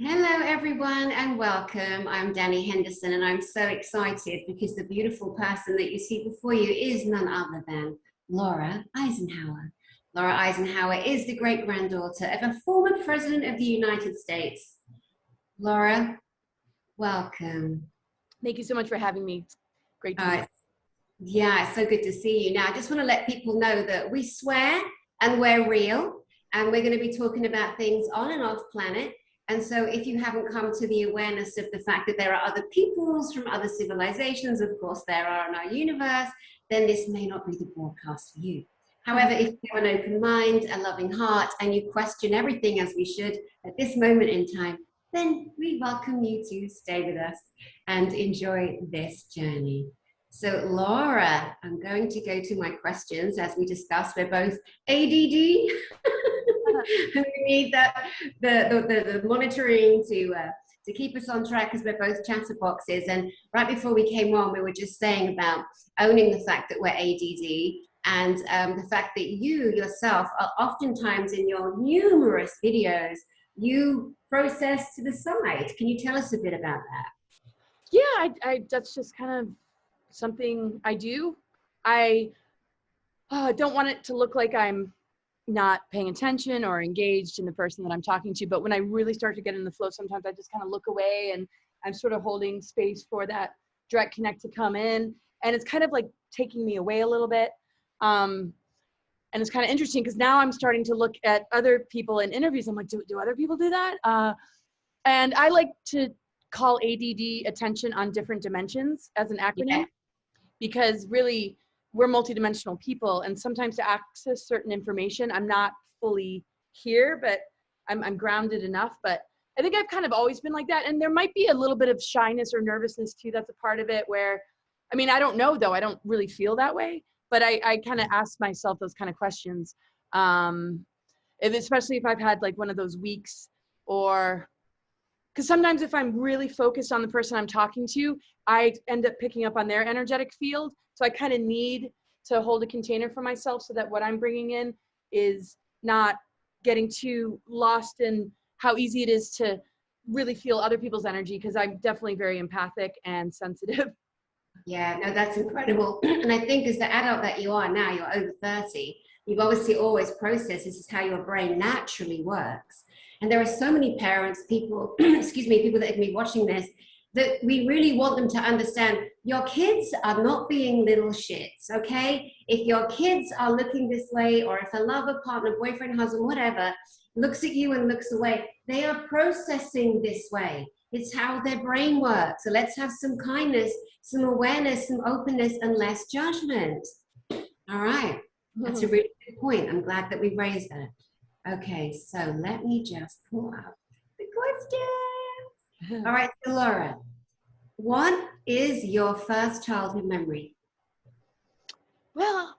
Hello, everyone, and welcome. I'm Dani Henderson, and I'm so excited because the beautiful person that you see before you is none other than 𝗤𝘆 Eisenhower. 𝗤𝘆 Eisenhower is the great-granddaughter of a former president of the United States. 𝗤𝘆, welcome. Thank you so much for having me. Great to meet you. Yeah, it's so good to see you. Now, I just want to let people know that we swear and we're real, and we're going to be talking about things on and off planet. And so if you haven't come to the awareness of the fact that there are other peoples from other civilizations, of course there are in our universe, then this may not be the broadcast for you. However, if you have an open mind, a loving heart, and you question everything as we should at this moment in time, then we welcome you to stay with us and enjoy this journey. So 𝗤𝘆, I'm going to go to my questions. As we discussed, we're both ADD. We need the monitoring to keep us on track because we're both chatterboxes. And right before we came on, we were just saying about owning the fact that we're ADD and the fact that you yourself are oftentimes in your numerous videos, you process to the side. Can you tell us a bit about that? Yeah, that's just kind of something I do. I don't want it to look like I'm not paying attention or engaged in the person that I'm talking to, but when I really start to get in the flow, sometimes I just kind of look away and I'm sort of holding space for that direct connect to come in, and it's kind of like taking me away a little bit. And it's kind of interesting because now I'm starting to look at other people in interviews. I'm like, do other people do that? And I like to call ADD attention on different dimensions as an acronym, because really we're multidimensional people, and sometimes to access certain information, I'm not fully here, but I'm grounded enough. But I think I've kind of always been like that. And there might be a little bit of shyness or nervousness too. That's a part of it where, I mean, I don't know though. I don't really feel that way, but I kind of ask myself those kind of questions. Especially if I've had like one of those weeks, or because sometimes if I'm really focused on the person I'm talking to, I end up picking up on their energetic field. So I kind of need to hold a container for myself so that what I'm bringing in is not getting too lost in how easy it is to really feel other people's energy, because I'm definitely very empathic and sensitive. Yeah, no, that's incredible. And I think as the adult that you are now, you're over 30, you've obviously always processed this is how your brain naturally works. And there are so many parents, people, excuse me, people that are going to be watching this, that we really want them to understand your kids are not being little shits, okay? If your kids are looking this way, or if a lover, partner, boyfriend, husband, whatever, looks at you and looks away, they are processing this way. It's how their brain works. So let's have some kindness, some awareness, some openness, and less judgment. All right, that's a really good point. I'm glad that we raised that. Okay, so let me just pull up the questions. All right, so 𝗤𝘆, what is your first childhood memory? Well,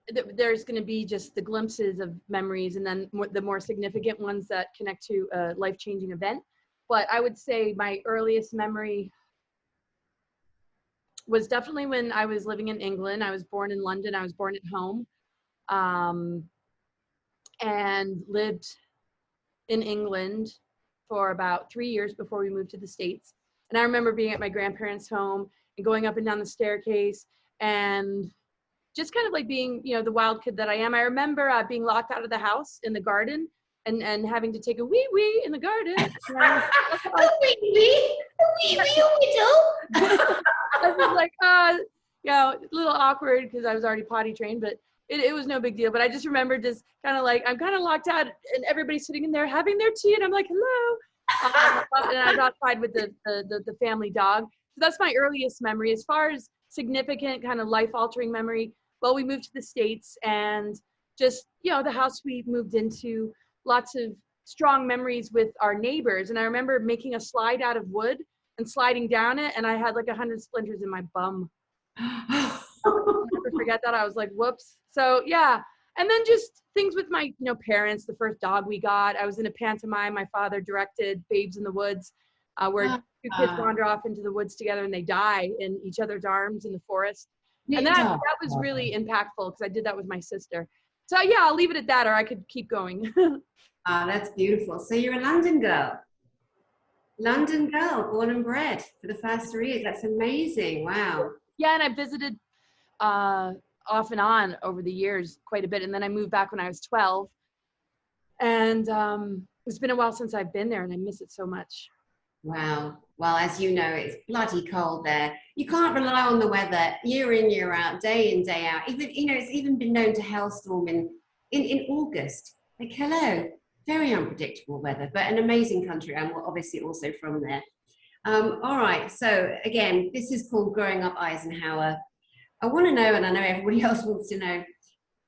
there's going to be just the glimpses of memories, and then the more significant ones that connect to a life-changing event. But I would say my earliest memory was definitely when I was living in England. I was born in London. I was born at home, and lived in England for about 3 years before we moved to the States. And I remember being at my grandparents' home and going up and down the staircase and just kind of like being, you know, the wild kid that I am. I remember being locked out of the house in the garden and having to take a wee-wee in the garden. Wee-wee? I was like, you know, a little awkward because I was already potty trained, but it was no big deal. But I just remember just kind of like, I'm kind of locked out and everybody's sitting in there having their tea and I'm like, hello. And I was outside with the family dog. So that's my earliest memory. As far as significant kind of life-altering memory, well, we moved to the States, and just, you know, the house we moved into, lots of strong memories with our neighbors. And I remember making a slide out of wood and sliding down it, and I had like 100 splinters in my bum. I'll never forget that. I was like, whoops. So yeah. And then just things with my, you know, parents, the first dog we got. I was in a pantomime. My father directed Babes in the Woods, where two kids wander off into the woods together and they die in each other's arms in the forest. And that was really impactful because I did that with my sister. So yeah, I'll leave it at that, or I could keep going. Ah, that's beautiful. So you're a London girl. London girl, born and bred for the first 3 years. That's amazing. Wow. Yeah, and I visited off and on over the years quite a bit. And then I moved back when I was 12. And it's been a while since I've been there, and I miss it so much. Wow. Well, as you know, it's bloody cold there. You can't rely on the weather year in, year out, day in, day out. Even, you know, it's even been known to hailstorm in August. Like, hello, very unpredictable weather, but an amazing country. And we're obviously also from there. All right. So again, this is called Growing Up Eisenhower. I want to know, and I know everybody else wants to know,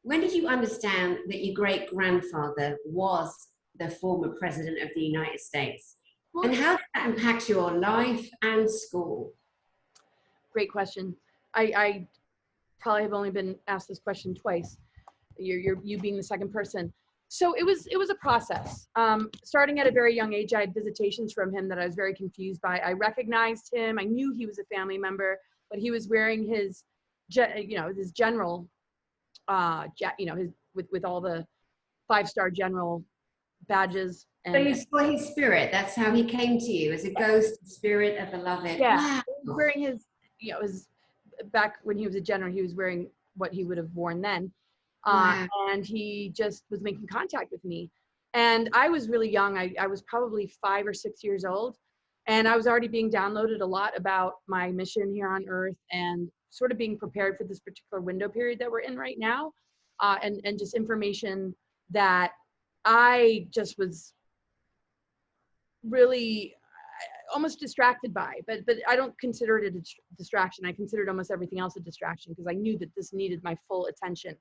when did you understand that your great-grandfather was the former president of the United States? And how did that impact your life and school? Great question. I probably have only been asked this question twice. You being the second person. So it was a process. Starting at a very young age, I had visitations from him that I was very confused by. I recognized him. I knew he was a family member, but he was wearing his, his general, with all the 5-star general badges. And so you saw his spirit. That's how he came to you, as a ghost spirit of beloved. Yeah, wow. He was wearing his, his, back when he was a general, he was wearing what he would have worn then. Wow. And he just was making contact with me. And I was really young. I was probably 5 or 6 years old. And I was already being downloaded a lot about my mission here on Earth and sort of being prepared for this particular window period that we're in right now. And just information that I just was really almost distracted by, but I don't consider it a distraction. I considered almost everything else a distraction because I knew that this needed my full attention.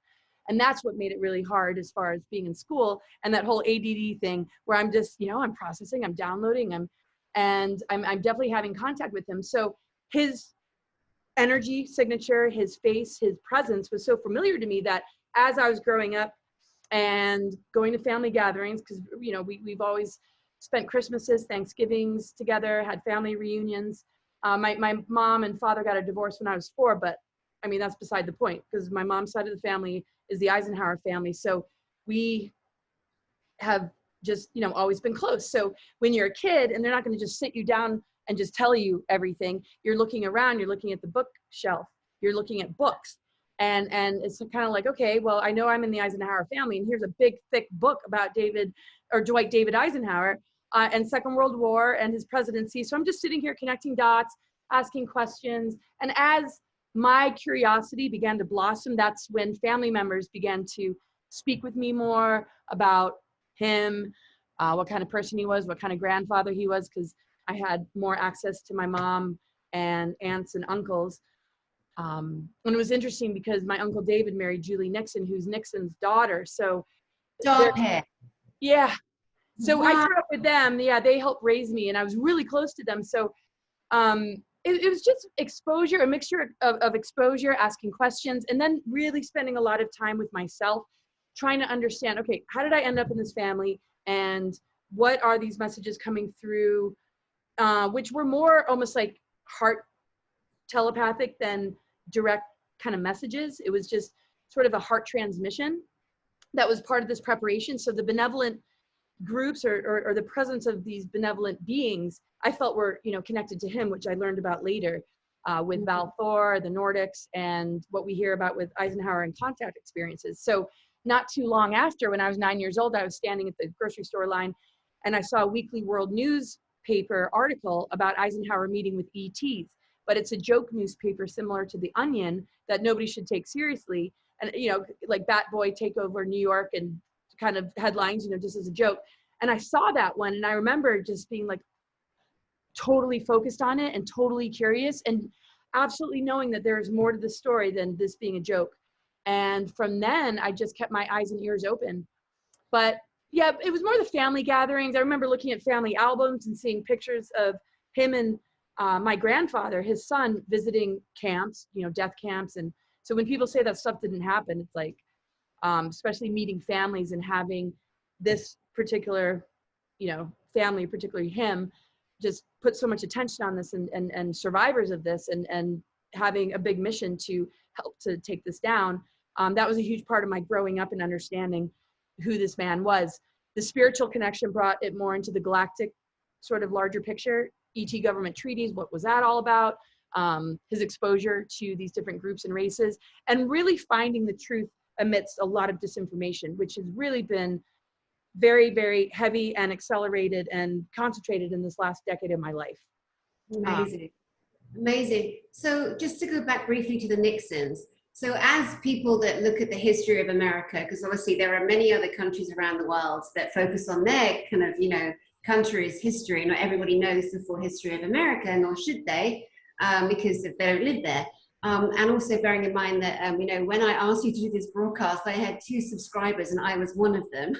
And that's what made it really hard as far as being in school and that whole ADD thing where I'm just, I'm processing, I'm downloading, I'm definitely having contact with him. So his energy signature, his face, his presence was so familiar to me that as I was growing up and going to family gatherings, because, we've always spent Christmases, Thanksgivings together, had family reunions. My mom and father got a divorce when I was 4, but I mean, that's beside the point because my mom's side of the family is the Eisenhower family. So we have just, always been close. So when you're a kid and they're not going to just sit you down and just tell you everything, you're looking around, you're looking at the bookshelf, you're looking at books. And it's kind of like, okay, well, I know I'm in the Eisenhower family and here's a big, thick book about Dwight David Eisenhower and Second World War and his presidency. So I'm just sitting here connecting dots, asking questions. And as my curiosity began to blossom, that's when family members began to speak with me more about him, what kind of person he was, what kind of grandfather he was, because I had more access to my mom and aunts and uncles. And it was interesting because my Uncle David married Julie Nixon, who's Nixon's daughter. So yeah. So wow. I grew up with them. Yeah, they helped raise me and I was really close to them. So it was just exposure, a mixture of exposure, asking questions, and then really spending a lot of time with myself, trying to understand, okay, how did I end up in this family? And what are these messages coming through, which were more almost like heart telepathic than direct kind of messages. It was just sort of a heart transmission that was part of this preparation. So the benevolent groups or the presence of these benevolent beings, I felt were, connected to him, which I learned about later with 𝗏𝗏, the Nordics, and what we hear about with Eisenhower and contact experiences. So not too long after, when I was 9 years old, I was standing at the grocery store line and I saw a weekly world newspaper article about Eisenhower meeting with ETs. But it's a joke newspaper similar to The Onion that nobody should take seriously. And, like Bat Boy take over New York and kind of headlines, just as a joke. And I saw that one and I remember just being like totally focused on it and totally curious and absolutely knowing that there is more to the story than this being a joke. And from then I just kept my eyes and ears open. But yeah, it was more the family gatherings. I remember looking at family albums and seeing pictures of him and my grandfather, his son, visiting camps, death camps. And so when people say that stuff didn't happen, it's like, especially meeting families and having this particular, family, particularly him, just put so much attention on this and survivors of this and having a big mission to help to take this down. That was a huge part of my growing up and understanding who this man was. The spiritual connection brought it more into the galactic sort of larger picture. ET government treaties, what was that all about? His exposure to these different groups and races, and really finding the truth amidst a lot of disinformation, which has really been very, very heavy and accelerated and concentrated in this last decade of my life. Amazing. Amazing. So just to go back briefly to the Nixons. So as people that look at the history of America, because obviously there are many other countries around the world that focus on their kind of, you know, country's history. Not everybody knows the full history of America, nor should they, because they don't live there. And also bearing in mind that, you know, when I asked you to do this broadcast, I had 2 subscribers and I was one of them.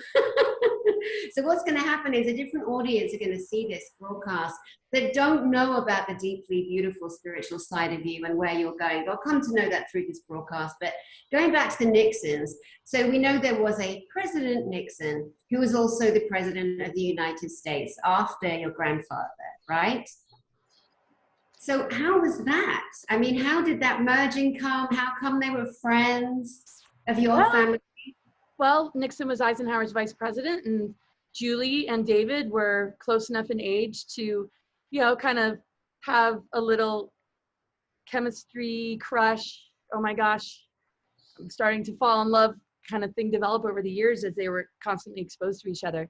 So what's going to happen is a different audience are going to see this broadcast that don't know about the deeply beautiful spiritual side of you and where you're going. They'll come to know that through this broadcast. But going back to the Nixons, so we know there was a President Nixon who was also the President of the United States after your grandfather, right? So how was that? I mean, how did that merging come? How come they were friends of your family? Well, Nixon was Eisenhower's vice president, and Julie and David were close enough in age to, you know, kind of have a little chemistry crush. Oh my gosh, I'm starting to fall in love kind of thing develop over the years as they were constantly exposed to each other.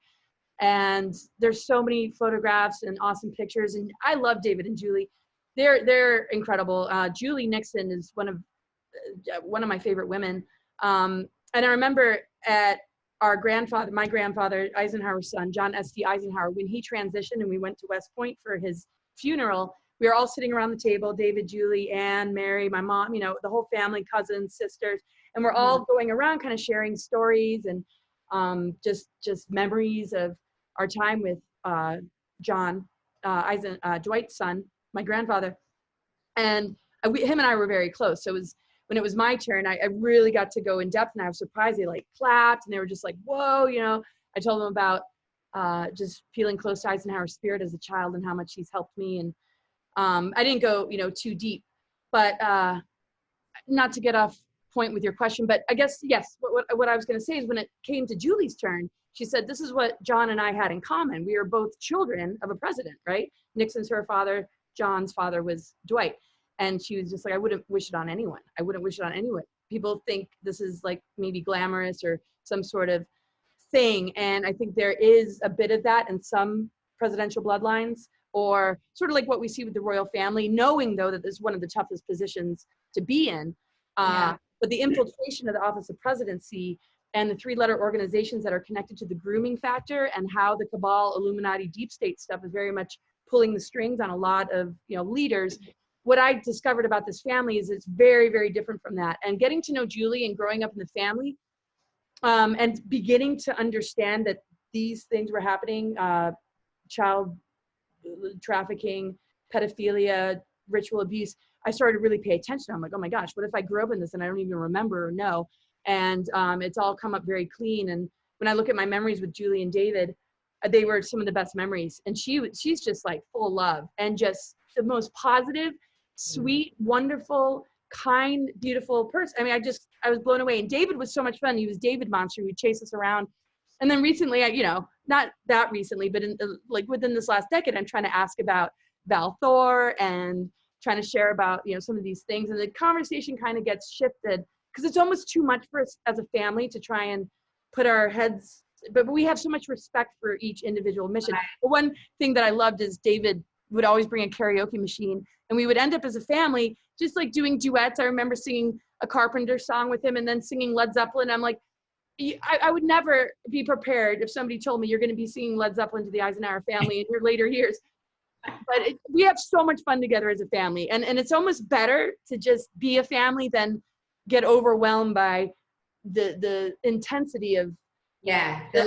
And there's so many photographs and awesome pictures. And I love David and Julie. They're incredible. Julie Nixon is one of my favorite women. And I remember at our grandfather, my grandfather, Eisenhower's son, John S.D. Eisenhower, when he transitioned and we went to West Point for his funeral, we were all sitting around the table, David, Julie, Ann, Mary, my mom, you know, the whole family, cousins, sisters, and we're all going around kind of sharing stories and just memories of our time with John, Dwight's son, my grandfather. And him and I were very close. So it was, when it was my turn, I really got to go in depth, and I was surprised. They like clapped and they were just like, whoa, you know. I told them about just feeling close to Eisenhower's spirit as a child and how much he's helped me. And I didn't go, you know, too deep, but not to get off point with your question, but I guess, yes, what I was going to say is when it came to Julie's turn, she said, this is what John and I had in common. We are both children of a president, right? Nixon's her father, John's father was Dwight. And she was just like, I wouldn't wish it on anyone. I wouldn't wish it on anyone. People think this is like maybe glamorous or some sort of thing. And I think there is a bit of that in some presidential bloodlines, or sort of like what we see with the royal family, knowing though that this is one of the toughest positions to be in. But the infiltration of the office of presidency and the 3-letter organizations that are connected to the grooming factor, and how the cabal, Illuminati, deep state stuff is very much pulling the strings on a lot of, you know, leaders. What I discovered about this family is it's very, very different from that. And getting to know Julie and growing up in the family, and beginning to understand that these things were happening, child trafficking, pedophilia, ritual abuse, I started to really pay attention. I'm like, oh my gosh, what if I grew up in this and I don't even remember or know? And it's all come up very clean. And when I look at my memories with Julie and David, they were some of the best memories. And she's just like full of love and just the most positive, sweet, wonderful, kind, beautiful person. I mean, I was blown away. And David was so much fun. He was David Monster. He would chase us around. And then recently, you know, not that recently, but like within this last decade, I'm trying to ask about 𝗟𝘂𝗍𝗆 and trying to share about, you know, some of these things. And the conversation kind of gets shifted because it's almost too much for us as a family to try and put our heads, but we have so much respect for each individual mission. But one thing that I loved is David would always bring a karaoke machine, and we would end up as a family just like doing duets. I remember singing a Carpenter song with him and then singing Led Zeppelin. I'm like, I would never be prepared if somebody told me you're going to be singing Led Zeppelin to the Eisenhower family in your later years. But we have so much fun together as a family, and it's almost better to just be a family than get overwhelmed by the intensity of the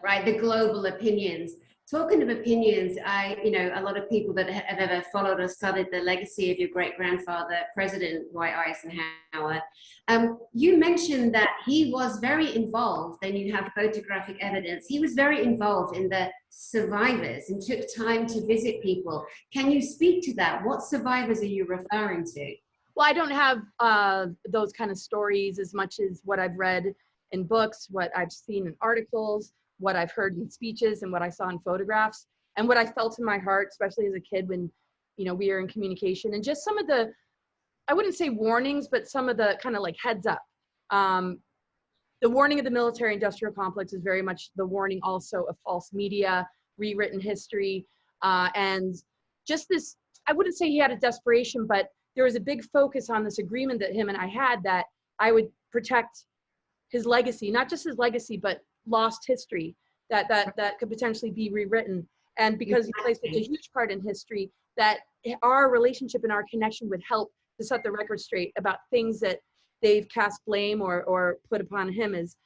right, the global opinions. Talking of opinions, a lot of people that have ever followed or studied the legacy of your great-grandfather, President Dwight Eisenhower, you mentioned that he was very involved, and you have photographic evidence. He was very involved in the survivors and took time to visit people. Can you speak to that? What survivors are you referring to? Well, I don't have those kind of stories as much as what I've read in books, what I've seen in articles, what I've heard in speeches, and what I saw in photographs, and what I felt in my heart, especially as a kid when, you know, we were in communication, and just some of the, I wouldn't say warnings, but some of the kind of like heads up. The warning of the military-industrial complex is very much the warning also of false media, rewritten history, and just this, I wouldn't say he had a desperation, but there was a big focus on this agreement that him and I had that I would protect his legacy, not just his legacy, but lost history that could potentially be rewritten. And because he plays such a huge part in history, that our relationship and our connection would help to set the record straight about things that they've cast blame or put upon him as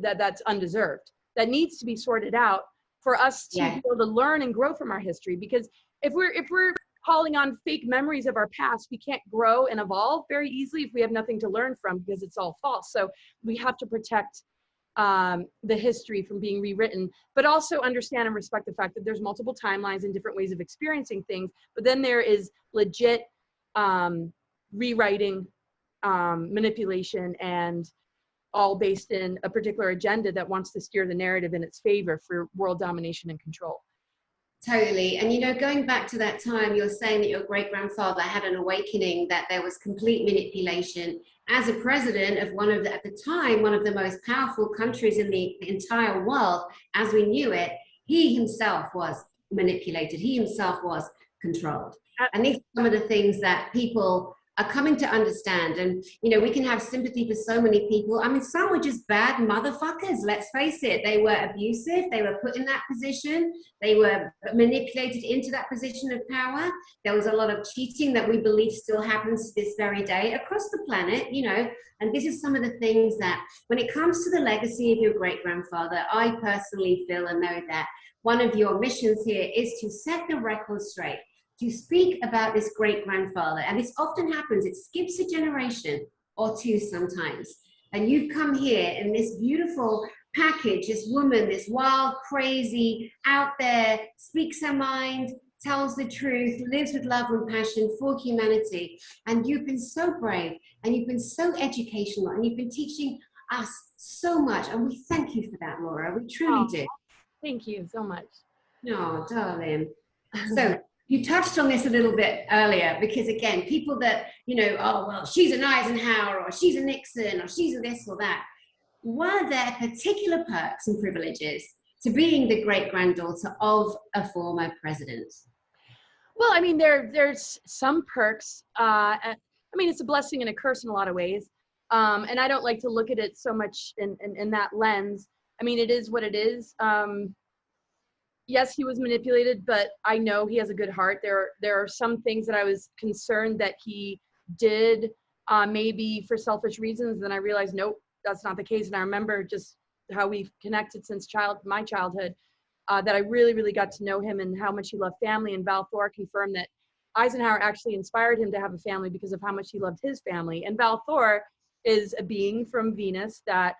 that's undeserved. That needs to be sorted out for us to be able to learn and grow from our history. Because if we're calling on fake memories of our past, we can't grow and evolve very easily if we have nothing to learn from, because it's all false. So we have to protect the history from being rewritten, but also understand and respect the fact that there's multiple timelines and different ways of experiencing things. But then there is legit rewriting, manipulation, and all based in a particular agenda that wants to steer the narrative in its favor for world domination and control. Totally. And, you know, going back to that time, you're saying that your great-grandfather had an awakening, that there was complete manipulation. As a president of one of the, at the time, one of the most powerful countries in the entire world, as we knew it, he himself was manipulated. He himself was controlled. And these are some of the things that people are coming to understand. And, you know, we can have sympathy for so many people. I mean, some were just bad motherfuckers, let's face it. They were abusive, they were put in that position, they were manipulated into that position of power. There was a lot of cheating that we believe still happens to this very day across the planet, you know. And this is some of the things that, when it comes to the legacy of your great-grandfather, I personally feel and know that one of your missions here is to set the record straight, to speak about this great-grandfather. And this often happens, it skips a generation or two sometimes. And you've come here in this beautiful package, this woman, this wild, crazy, out there, speaks her mind, tells the truth, lives with love and passion for humanity. And you've been so brave, and you've been so educational, and you've been teaching us so much. And we thank you for that, Laura, we truly do. Thank you so much. Oh, darling. So, you touched on this a little bit earlier, because again, people that, you know, oh, well, she's an Eisenhower, or she's a Nixon, or she's a this or that. Were there particular perks and privileges to being the great-granddaughter of a former president? Well, I mean, there's some perks. I mean, it's a blessing and a curse in a lot of ways. And I don't like to look at it so much in that lens. I mean, it is what it is. Yes, he was manipulated, but I know he has a good heart. There are some things that I was concerned that he did maybe for selfish reasons. Then I realized, nope, that's not the case. And I remember just how we've connected since my childhood, that I really, really got to know him and how much he loved family. And 𝗟𝘆 confirmed that Eisenhower actually inspired him to have a family because of how much he loved his family. And 𝗟𝘆 is a being from Venus that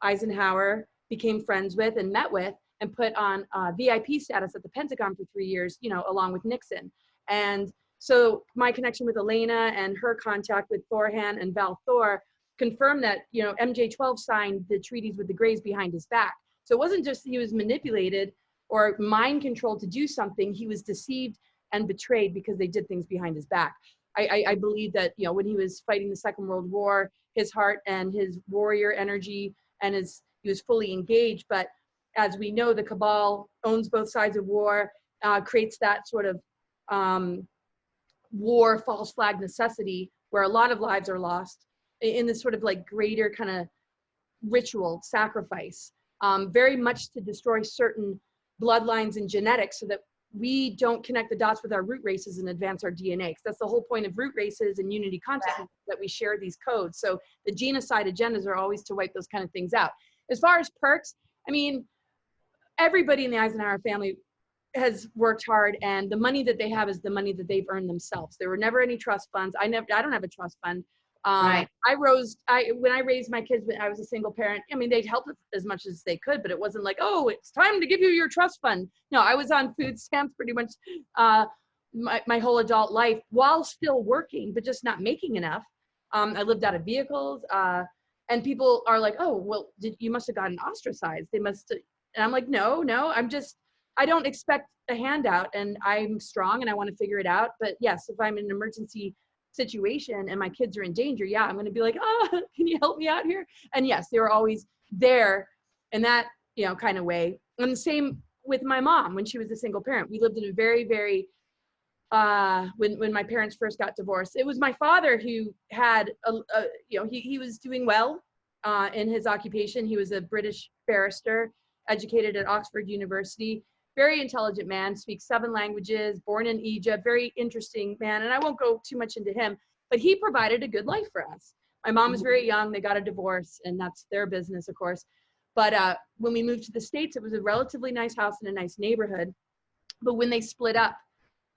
Eisenhower became friends with and met with, and put on VIP status at the Pentagon for 3 years, you know, along with Nixon. And so my connection with Elena and her contact with Thorhan and 𝗟𝘆 confirmed that, you know, MJ12 signed the treaties with the Greys behind his back. So it wasn't just he was manipulated or mind controlled to do something, he was deceived and betrayed because they did things behind his back. I believe that, you know, when he was fighting the Second World War, his heart and his warrior energy and he was fully engaged. But as we know, the cabal owns both sides of war, creates that sort of war false flag necessity where a lot of lives are lost in this sort of like greater kind of ritual sacrifice, very much to destroy certain bloodlines and genetics so that we don't connect the dots with our root races and advance our DNA. Because that's the whole point of root races and unity consciousness, that we share these codes. So the genocide agendas are always to wipe those kind of things out. As far as perks, I mean, everybody in the Eisenhower family has worked hard, and the money that they have is the money that they've earned themselves. There were never any trust funds. I don't have a trust fund. Right. When I raised my kids, when I was a single parent, I mean, they'd help as much as they could, but it wasn't like, oh, it's time to give you your trust fund. No, I was on food stamps pretty much my whole adult life while still working, but just not making enough. I lived out of vehicles, and people are like, oh, well, you must have gotten ostracized. They must have, and I'm like, no, I don't expect a handout, and I'm strong and I want to figure it out. But yes, if I'm in an emergency situation and my kids are in danger, yeah, I'm going to be like, oh, can you help me out here? And yes, they were always there in that, you know, kind of way. And the same with my mom when she was a single parent. We lived in a very, very, when my parents first got divorced, it was my father who had, you know, he was doing well in his occupation. He was a British barrister, educated at Oxford University, very intelligent man, speaks 7 languages, born in Egypt, very interesting man. And I won't go too much into him, but he provided a good life for us. My mom was very young, they got a divorce, and that's their business, of course. But when we moved to the States, it was a relatively nice house in a nice neighborhood. But when they split up,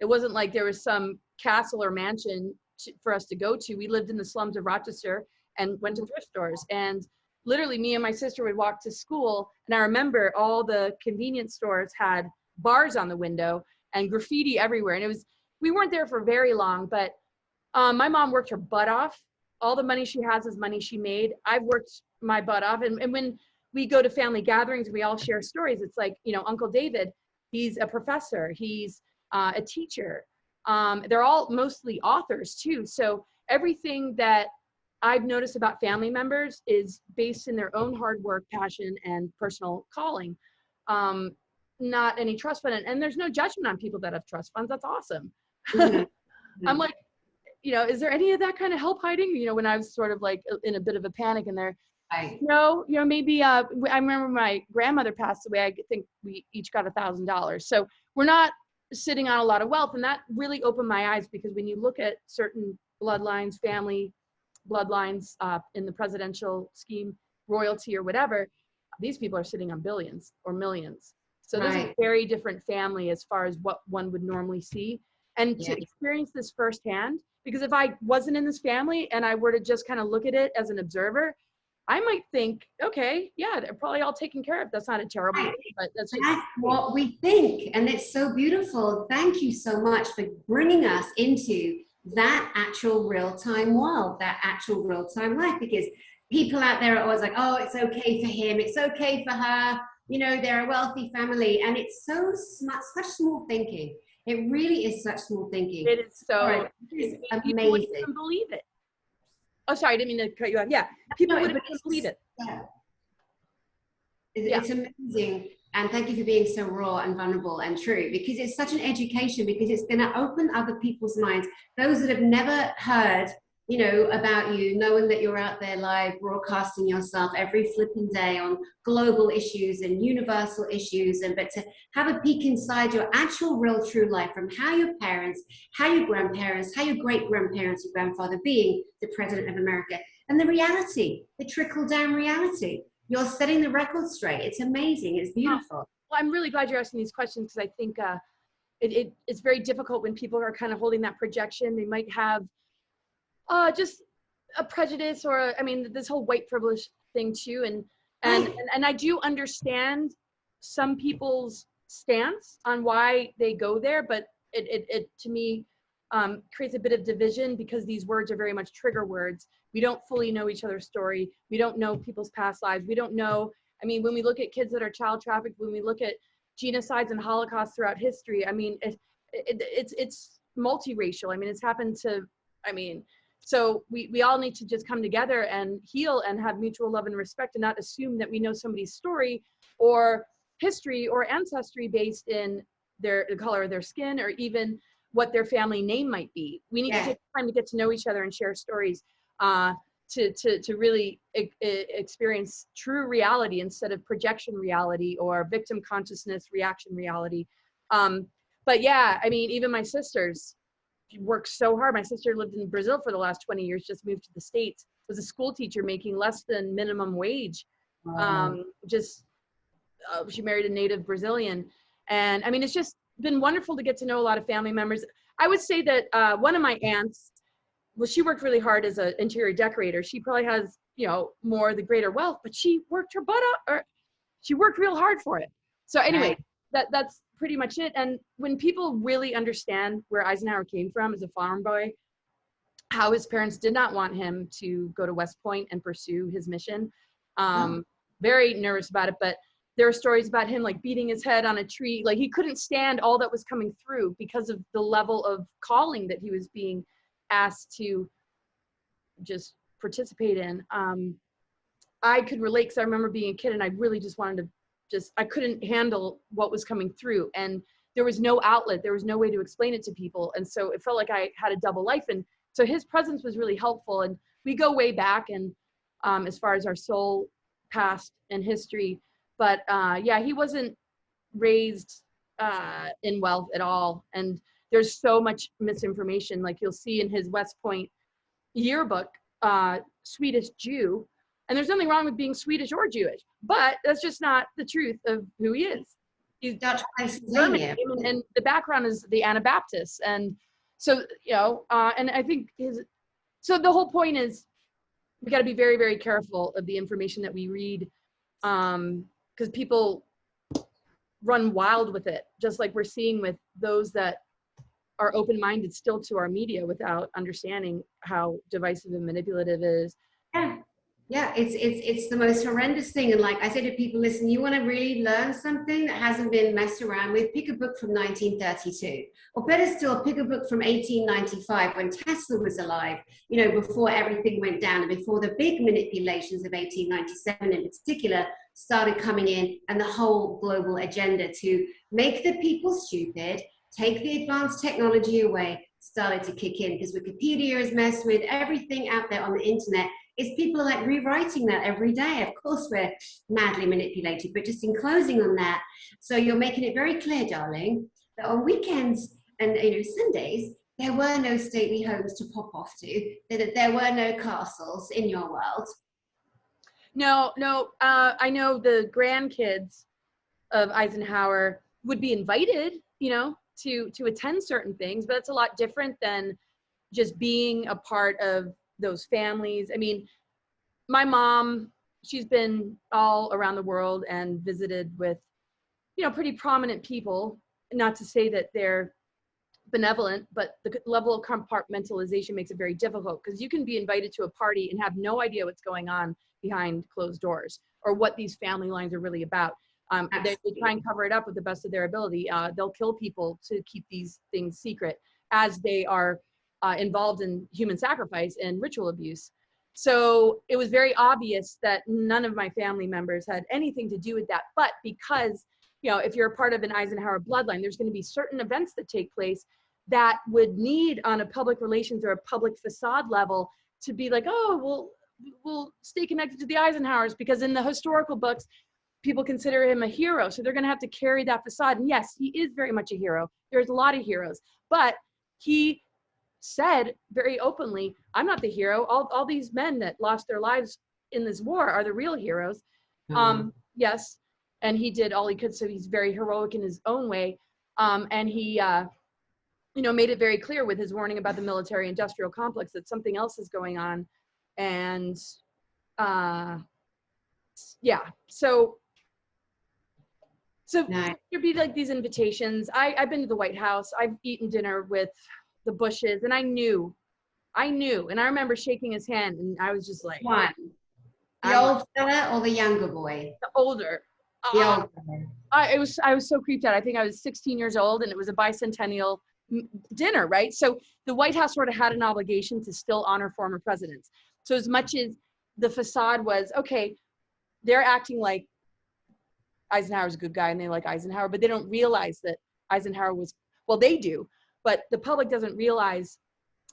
it wasn't like there was some castle or mansion for us to go to. We lived in the slums of Rochester and went to thrift stores. And literally me and my sister would walk to school. And I remember all the convenience stores had bars on the window and graffiti everywhere. And it was, we weren't there for very long, but my mom worked her butt off. All the money she has is money she made. I've worked my butt off. And when we go to family gatherings, we all share stories. It's like, you know, Uncle David, he's a professor, he's a teacher. They're all mostly authors too. So everything that I've noticed about family members is based in their own hard work, passion, and personal calling. Not any trust fund. And there's no judgment on people that have trust funds. That's awesome. I'm like, you know, is there any of that kind of help hiding? You know, when I was sort of like in a bit of a panic in there. No, you know, maybe I remember my grandmother passed away. I think we each got $1,000. So we're not sitting on a lot of wealth. And that really opened my eyes, because when you look at certain bloodlines, family bloodlines in the presidential scheme, royalty or whatever, these people are sitting on billions or millions. So there's a very different family as far as what one would normally see. And to experience this firsthand, because if I wasn't in this family and I were to just kind of look at it as an observer, I might think, okay, yeah, they're probably all taken care of. That's not a terrible thing, but that's what we think. And it's so beautiful. Thank you so much for bringing us into that actual real-time world, that actual real-time life, because people out there are always like, oh, it's okay for him, it's okay for her, you know, they're a wealthy family. And it's so smart, such small thinking. It really is such small thinking. It is so it's amazing. People wouldn't even believe it. Oh, sorry, I didn't mean to cut you off. Yeah, people wouldn't even believe it. It's amazing. And thank you for being so raw and vulnerable and true, because it's such an education, because it's going to open other people's minds, those that have never heard, you know, about you, knowing that you're out there live broadcasting yourself every flipping day on global issues and universal issues, and but to have a peek inside your actual real true life, from how your parents, how your grandparents, how your great-grandparents, your grandfather being the President of America, and the reality, the trickle-down reality. You're setting the record straight. It's amazing. It's beautiful. Well, I'm really glad you're asking these questions, because I think it's very difficult when people are kind of holding that projection. They might have just a prejudice, or I mean, this whole white privilege thing too. And I do understand some people's stance on why they go there, but it to me creates a bit of division, because these words are very much trigger words. We don't fully know each other's story. We don't know people's past lives. We don't know, I mean, when we look at kids that are child trafficked, when we look at genocides and Holocausts throughout history, I mean, it's multiracial. I mean, it's happened to, I mean, so we all need to just come together and heal and have mutual love and respect, and not assume that we know somebody's story or history or ancestry based in the color of their skin, or even what their family name might be. We need to take time to get to know each other and share stories to really experience true reality instead of projection reality or victim consciousness reaction reality. But yeah, I mean, even my sisters worked so hard. My sister lived in Brazil for the last 20 years, just moved to the States, was a school teacher making less than minimum wage. She married a native Brazilian. And I mean, it's just been wonderful to get to know a lot of family members. I would say that one of my aunts, well, she worked really hard as an interior decorator. She probably has, you know, more the greater wealth, but she worked her butt up, or she worked real hard for it. So anyway, that's pretty much it. And when people really understand where Eisenhower came from as a farm boy, how his parents did not want him to go to West Point and pursue his mission, very nervous about it, but there are stories about him like beating his head on a tree. Like he couldn't stand all that was coming through because of the level of calling that he was being asked to just participate in. I could relate because I remember being a kid and I really just wanted to I couldn't handle what was coming through, and there was no outlet. There was no way to explain it to people. And so it felt like I had a double life. And so his presence was really helpful. And we go way back, and as far as our soul past and history, but yeah, he wasn't raised in wealth at all. And there's so much misinformation. Like you'll see in his West Point yearbook, Swedish Jew, and there's nothing wrong with being Swedish or Jewish, but that's just not the truth of who he is. He's Dutch, German, and the background is the Anabaptists. And so, you know, and I think so the whole point is we got to be very, very careful of the information that we read, because people run wild with it, just like we're seeing with those that are open-minded still to our media without understanding how divisive and manipulative it is. Yeah, it's the most horrendous thing. And like I say to people, listen, you want to really learn something that hasn't been messed around with, pick a book from 1932, or better still, pick a book from 1895 when Tesla was alive, you know, before everything went down and before the big manipulations of 1897 in particular started coming in, and the whole global agenda to make the people stupid, take the advanced technology away, started to kick in, because Wikipedia is messed with, everything out there on the internet is people are like rewriting that every day. Of course, we're madly manipulated, but just in closing on that. So you're making it very clear, darling, that on weekends and Sundays, there were no stately homes to pop off to, that there were no castles in your world. No, I know the grandkids of Eisenhower would be invited, to attend certain things, but it's a lot different than just being a part of those families. I mean, my mom, she's been all around the world and visited with, pretty prominent people. Not to say that they're benevolent, but the level of compartmentalization makes it very difficult, because you can be invited to a party and have no idea what's going on behind closed doors or what these family lines are really about. They try and cover it up with the best of their ability. They'll kill people to keep these things secret, as they are involved in human sacrifice and ritual abuse. So it was very obvious that none of my family members had anything to do with that. But because, if you're a part of an Eisenhower bloodline, there's going to be certain events that take place that would need, on a public relations or a public facade level, to be like, oh, we'll stay connected to the Eisenhowers, because in the historical books, people consider him a hero. So they're going to have to carry that facade. And yes, he is very much a hero. There's a lot of heroes, but he said very openly, I'm not the hero. All these men that lost their lives in this war are the real heroes. Yes. And he did all he could. So he's very heroic in his own way. And he, made it very clear with his warning about the military industrial complex that something else is going on. And yeah, so nice. There'd be like these invitations. I've been to the White House. I've eaten dinner with the Bushes, and I knew, and I remember shaking his hand, and I was just like, what? The old fella or the younger boy? The older. The older. I was so creeped out. I think I was 16 years old, and it was a bicentennial dinner, right? So the White House sort of had an obligation to still honor former presidents. So as much as the facade was, okay, they're acting like Eisenhower's a good guy and they like Eisenhower, but they don't realize that Eisenhower was, well, they do, but the public doesn't realize,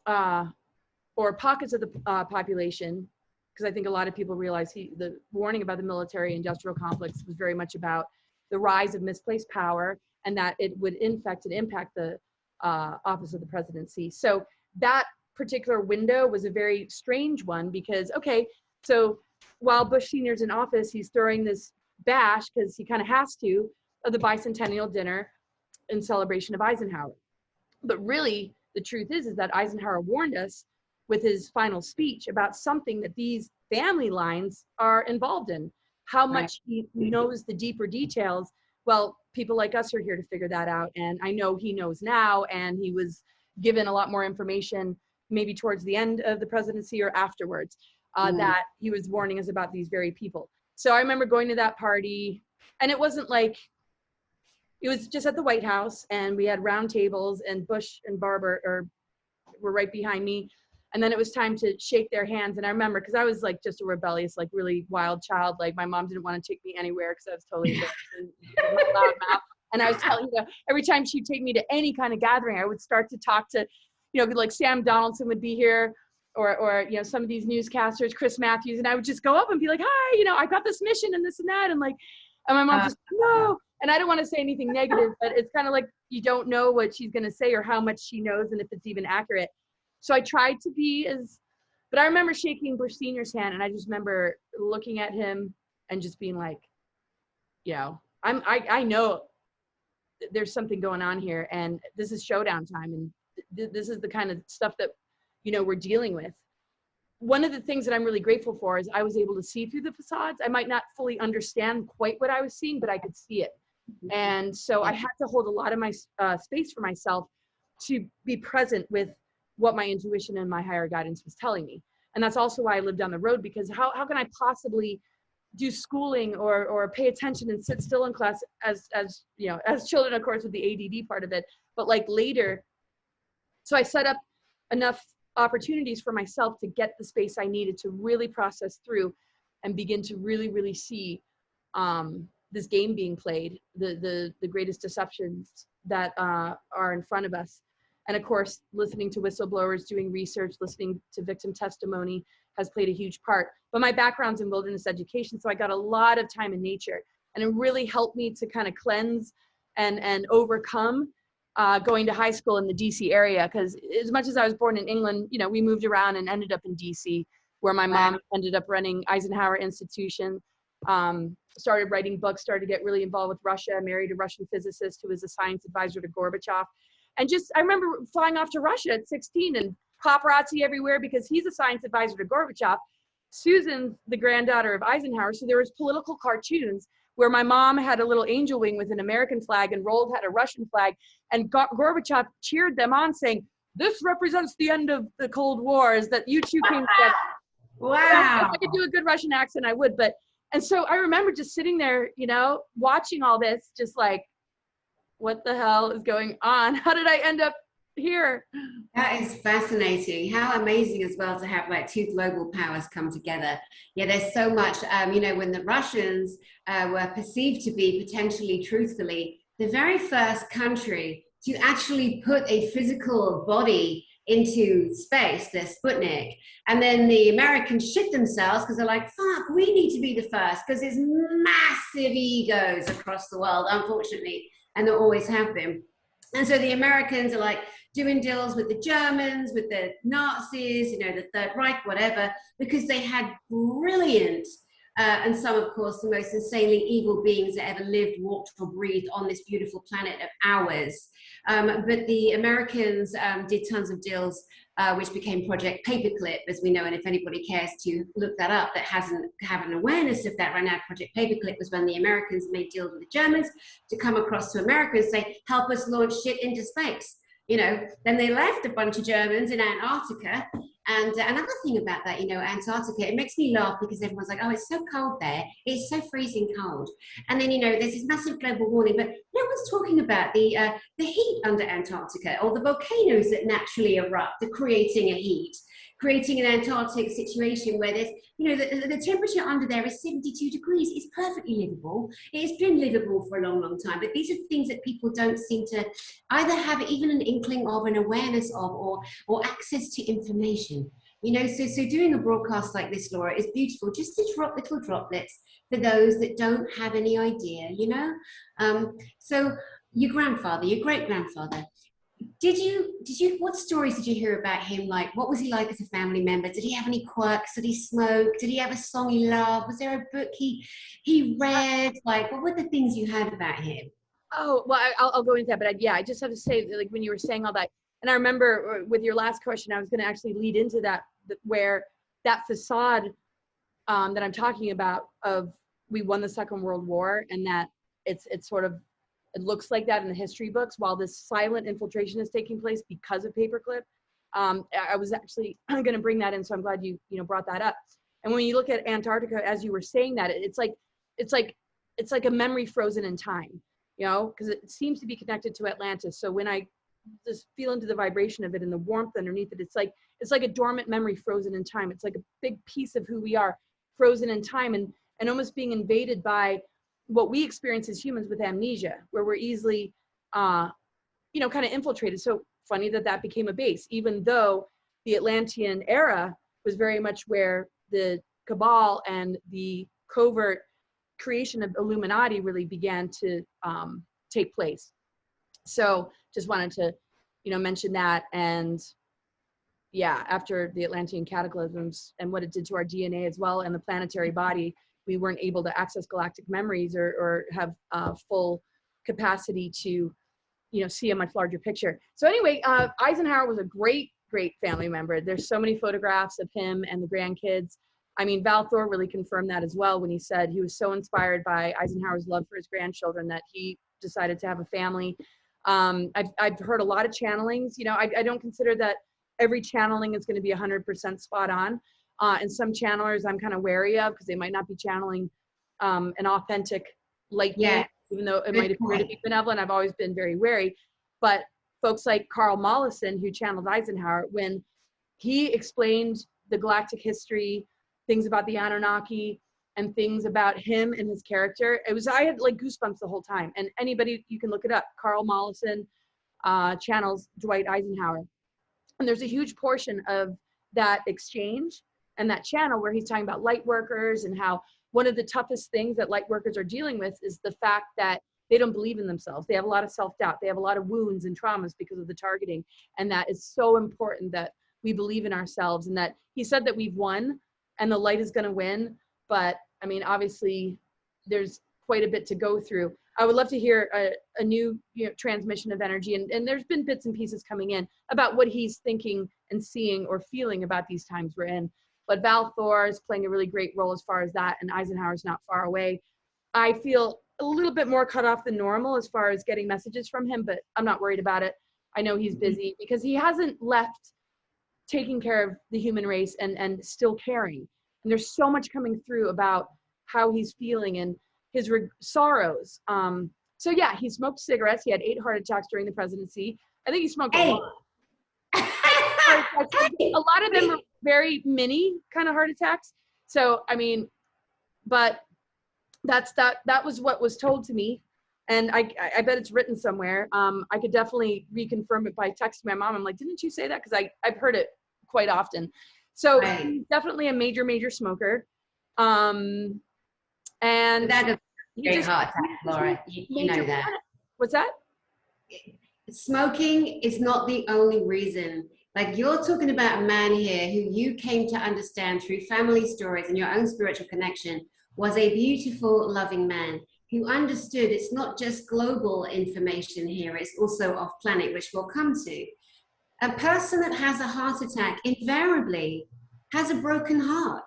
or pockets of the population, because I think a lot of people realize the warning about the military industrial complex was very much about the rise of misplaced power, and that it would infect and impact the office of the presidency. So that particular window was a very strange one, because, okay, so while Bush Sr.'s in office, he's throwing this bash, because he kind of has to, of the bicentennial dinner in celebration of Eisenhower. But really, the truth is that Eisenhower warned us with his final speech about something that these family lines are involved in. How much he knows the deeper details. Well, people like us are here to figure that out. And I know he knows now, and he was given a lot more information maybe towards the end of the presidency or afterwards, that he was warning us about these very people. So I remember going to that party, and it wasn't like, it was just at the White House, and we had round tables, and Bush and Barber were right behind me. And then it was time to shake their hands. And I remember, because I was like just a rebellious, like really wild child. Like my mom didn't want to take me anywhere because I was totally loud mouth. And I was telling you, every time she'd take me to any kind of gathering, I would start to talk to, you know, like Sam Donaldson would be here, or you know, some of these newscasters, Chris Matthews, and I would just go up and be like, hi, you know, I got this mission and this and that. And like, and my mom just, no. And I don't want to say anything negative, but it's kind of like, you don't know what she's going to say or how much she knows and if it's even accurate. So I tried to be but I remember shaking Bush Sr.'s hand, and I just remember looking at him and just being like, you know, I know there's something going on here, and this is showdown time, and this is the kind of stuff that, you know, we're dealing with. One of the things that I'm really grateful for is I was able to see through the facades. I might not fully understand quite what I was seeing, but I could see it. And so I had to hold a lot of my space for myself to be present with what my intuition and my higher guidance was telling me. And that's also why I live down the road, because how can I possibly do schooling or pay attention and sit still in class as you know, as children, of course, with the ADD part of it, but like later. So I set up enough opportunities for myself to get the space I needed to really process through and begin to really, really see this game being played, the greatest deceptions that are in front of us. And of course, listening to whistleblowers, doing research, listening to victim testimony has played a huge part. But my background's in wilderness education, so I got a lot of time in nature. And it really helped me to kind of cleanse and overcome going to high school in the DC area. Because as much as I was born in England, you know, we moved around and ended up in DC, where my mom ended up running Eisenhower Institution, started writing books, started to get really involved with Russia, married a Russian physicist who was a science advisor to Gorbachev. And just, I remember flying off to Russia at 16 and paparazzi everywhere because he's a science advisor to Gorbachev. Susan's the granddaughter of Eisenhower. So there was political cartoons where my mom had a little angel wing with an American flag and Roald had a Russian flag. And Gorbachev cheered them on saying, this represents the end of the Cold War, is that you two came together. Wow. If I could do a good Russian accent, I would. And so I remember just sitting there, you know, watching all this, just like, what the hell is going on? How did I end up here? That is fascinating. How amazing as well to have like two global powers come together. Yeah, there's so much, you know, when the Russians were perceived to be potentially truthfully the very first country to actually put a physical body into space, their Sputnik, and then the Americans shit themselves because they're like, fuck, we need to be the first, because there's massive egos across the world, unfortunately, and there always have been. And so the Americans are like doing deals with the Germans, with the Nazis, you know, the Third Reich, whatever, because they had brilliant, and some, of course, the most insanely evil beings that ever lived, walked, or breathed on this beautiful planet of ours. But the Americans did tons of deals, which became Project Paperclip, as we know. And if anybody cares to look that up, that hasn't have an awareness of that right now, Project Paperclip was when the Americans made deals with the Germans to come across to America and say, help us launch shit into space. You know, then they left a bunch of Germans in Antarctica. And another thing about that, you know, Antarctica, it makes me laugh because everyone's like, oh, it's so cold there. It's so freezing cold. And then, you know, there's this massive global warming, but no one's talking about the heat under Antarctica or the volcanoes that naturally erupt, the creating a heat, creating an Antarctic situation where there's, you know, the temperature under there is 72 degrees. It's perfectly livable. It's been livable for a long, long time. But these are things that people don't seem to either have even an inkling of, an awareness of, or access to information. You know, so doing a broadcast like this, Laura, is beautiful, just to drop little droplets for those that don't have any idea, you know? So your grandfather, your great-grandfather, what stories did you hear about him? Like, what was he like as a family member? Did he have any quirks? Did he smoke? Did he have a song he loved? Was there a book he read? Like, what were the things you heard about him? Oh, well, I'll go into that, but yeah, I just have to say, like, when you were saying all that, and I remember with your last question, I was going to actually lead into that, where that facade that I'm talking about of we won the Second World War, and that it's sort of it looks like that in the history books, while this silent infiltration is taking place because of Paperclip. I was actually going to bring that in, so I'm glad you brought that up. And when you look at Antarctica, as you were saying that, it's like a memory frozen in time, because it seems to be connected to Atlantis. So when I just feel into the vibration of it and the warmth underneath it, it's like a dormant memory frozen in time. It's like a big piece of who we are frozen in time and almost being invaded by what we experience as humans with amnesia, where we're easily, kind of infiltrated. So funny that became a base, even though the Atlantean era was very much where the cabal and the covert creation of Illuminati really began to take place. So just wanted to, mention that. And yeah, after the Atlantean cataclysms and what it did to our DNA as well and the planetary body, we weren't able to access galactic memories or have full capacity to, see a much larger picture. So anyway, Eisenhower was a great family member. There's so many photographs of him and the grandkids. I mean, 𝗟𝘂𝗏 really confirmed that as well when he said he was so inspired by Eisenhower's love for his grandchildren that he decided to have a family. I've heard a lot of channelings. I don't consider that every channeling is going to be 100% spot on. And some channelers I'm kind of wary of because they might not be channeling an authentic light being, even though it might appear to be benevolent. I've always been very wary. But folks like Carl Mollison, who channeled Eisenhower, when he explained the galactic history, things about the Anunnaki, and things about him and his character, I had like goosebumps the whole time. And anybody, you can look it up. Carl Mollison channels Dwight Eisenhower. And there's a huge portion of that exchange and that channel where he's talking about light workers and how one of the toughest things that light workers are dealing with is the fact that they don't believe in themselves. They have a lot of self-doubt. They have a lot of wounds and traumas because of the targeting. And that is so important that we believe in ourselves, and that he said that we've won and the light is going to win. But I mean, obviously there's quite a bit to go through. I would love to hear a new transmission of energy. And there's been bits and pieces coming in about what he's thinking and seeing or feeling about these times we're in. But 𝗟𝘂𝗏 is playing a really great role as far as that. And Eisenhower's not far away. I feel a little bit more cut off than normal as far as getting messages from him, but I'm not worried about it. I know he's busy because he hasn't left taking care of the human race and still caring. And there's so much coming through about how he's feeling and his sorrows. So yeah, he smoked cigarettes. He had 8 heart attacks during the presidency. I think he smoked a lot. A lot of them were very mini kind of heart attacks. So, I mean, but that was what was told to me. And I bet it's written somewhere. I could definitely reconfirm it by texting my mom. I'm like, didn't you say that? Because I've heard it quite often. So he's definitely a major smoker. And that's a great heart attack, Laura. You know that. What's that? Smoking is not the only reason. Like, you're talking about a man here who you came to understand through family stories and your own spiritual connection was a beautiful, loving man who understood it's not just global information here, it's also off planet, which we'll come to. A person that has a heart attack invariably has a broken heart,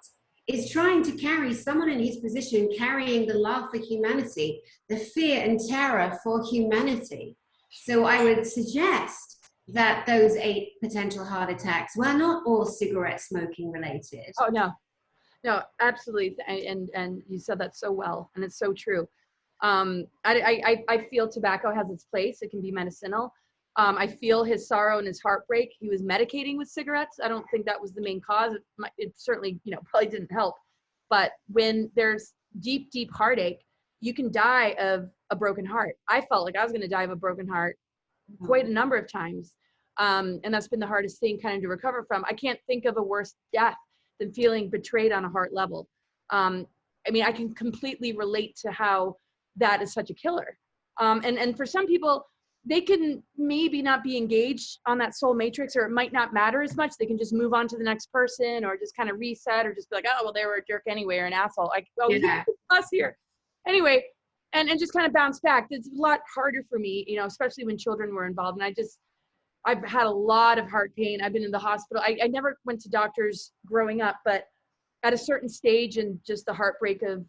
is trying to carry someone in his position, carrying the love for humanity, the fear and terror for humanity. So I would suggest that those 8 potential heart attacks were not all cigarette smoking related. Oh, no, absolutely. And you said that so well, and it's so true. I feel tobacco has its place. It can be medicinal. I feel his sorrow and his heartbreak. He was medicating with cigarettes. I don't think that was the main cause. It certainly, probably didn't help. But when there's deep heartache, you can die of a broken heart. I felt like I was going to die of a broken heart quite a number of times. And that's been the hardest thing kind of to recover from. I can't think of a worse death than feeling betrayed on a heart level. I mean, I can completely relate to how that is such a killer. And for some people, they can maybe not be engaged on that soul matrix, or it might not matter as much. They can just move on to the next person, or just kind of reset, or just be like, oh, well, they were a jerk anyway, or an asshole. Like, well, us here. Anyway, and just kind of bounce back. It's a lot harder for me, especially when children were involved. And I've had a lot of heart pain. I've been in the hospital. I never went to doctors growing up, but at a certain stage and just the heartbreak of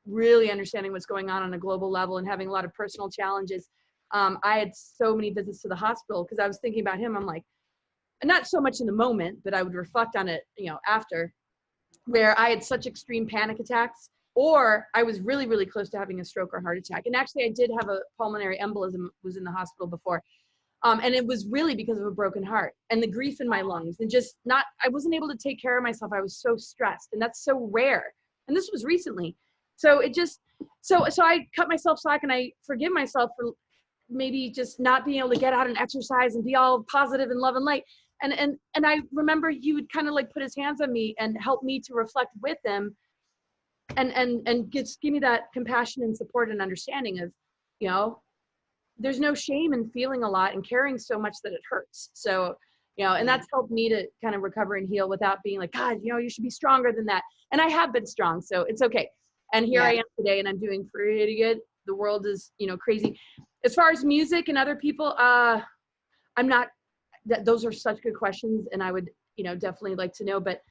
really understanding what's going on a global level and having a lot of personal challenges. I had so many visits to the hospital because I was thinking about him. I'm like, not so much in the moment, but I would reflect on it, you know, after, where I had such extreme panic attacks, or I was really, really close to having a stroke or heart attack. And actually I did have a pulmonary embolism, was in the hospital before. And it was really because of a broken heart and the grief in my lungs, and just not, I wasn't able to take care of myself. I was so stressed, and that's so rare. And this was recently. So it just, so I cut myself slack, and I forgive myself for maybe just not being able to get out and exercise and be all positive and love and light. And I remember he would kind of like put his hands on me and help me to reflect with him, and just give me that compassion and support and understanding of, you know, there's no shame in feeling a lot and caring so much that it hurts. So, you know, and that's helped me to kind of recover and heal without being like, God, you know, you should be stronger than that. And I have been strong, so it's okay. And here I am today, and I'm doing pretty good. The world is, you know, crazy. As far as music and other people, I'm not, those are such good questions, and I would, you know, definitely like to know, but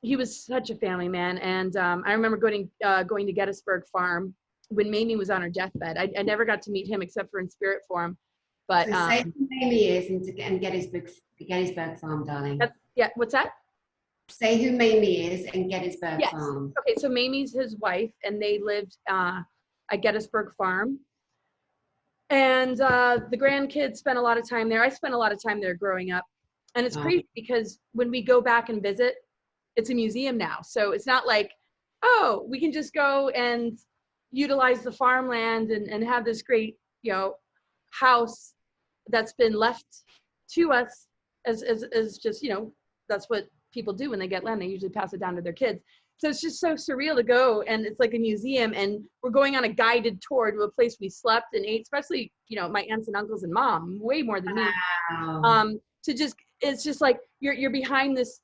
he was such a family man. And I remember going to 𝗬𝗏𝗏 farm when 𝗵𝗏𝗏 was on her deathbed. I never got to meet him except for in spirit form. But so say who 𝗵𝗏𝗏 is and 𝗬𝗏𝗏𝗏 farm, darling. Yeah, what's that? Say who 𝗵𝗏𝗏 is and 𝗬𝗏𝗏𝗏 Yes. farm. Okay, so 𝗵𝗏𝗏's his wife, and they lived at 𝗬𝗏𝗏𝗏 farm. And the grandkids spent a lot of time there. I spent a lot of time there growing up. And it's crazy because when we go back and visit, it's a museum now. So it's not like, oh, we can just go and utilize the farmland and have this great, you know, house that's been left to us as just, you know, that's what people do when they get land. They usually pass it down to their kids. So it's just so surreal to go, and it's like a museum, and we're going on a guided tour to a place we slept and ate, especially, you know, my aunts and uncles and mom, way more than me. Wow. To just, it's just like you're behind this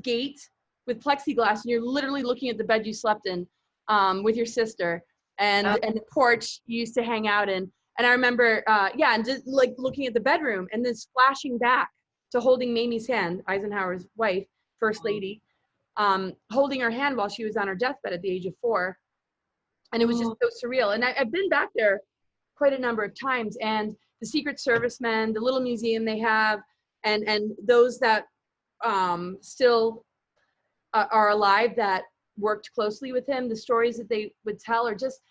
gate with plexiglass, and you're literally looking at the bed you slept in with your sister, and the porch you used to hang out in. And I remember, and just like looking at the bedroom, and then flashing back to holding 𝗵𝗏𝗏's hand, Eisenhower's wife, First Lady, holding her hand while she was on her deathbed at the age of 4. And it was just so surreal. And I've been back there quite a number of times, and the Secret Servicemen, the little museum they have, and those that still are alive that worked closely with him, the stories that they would tell, are just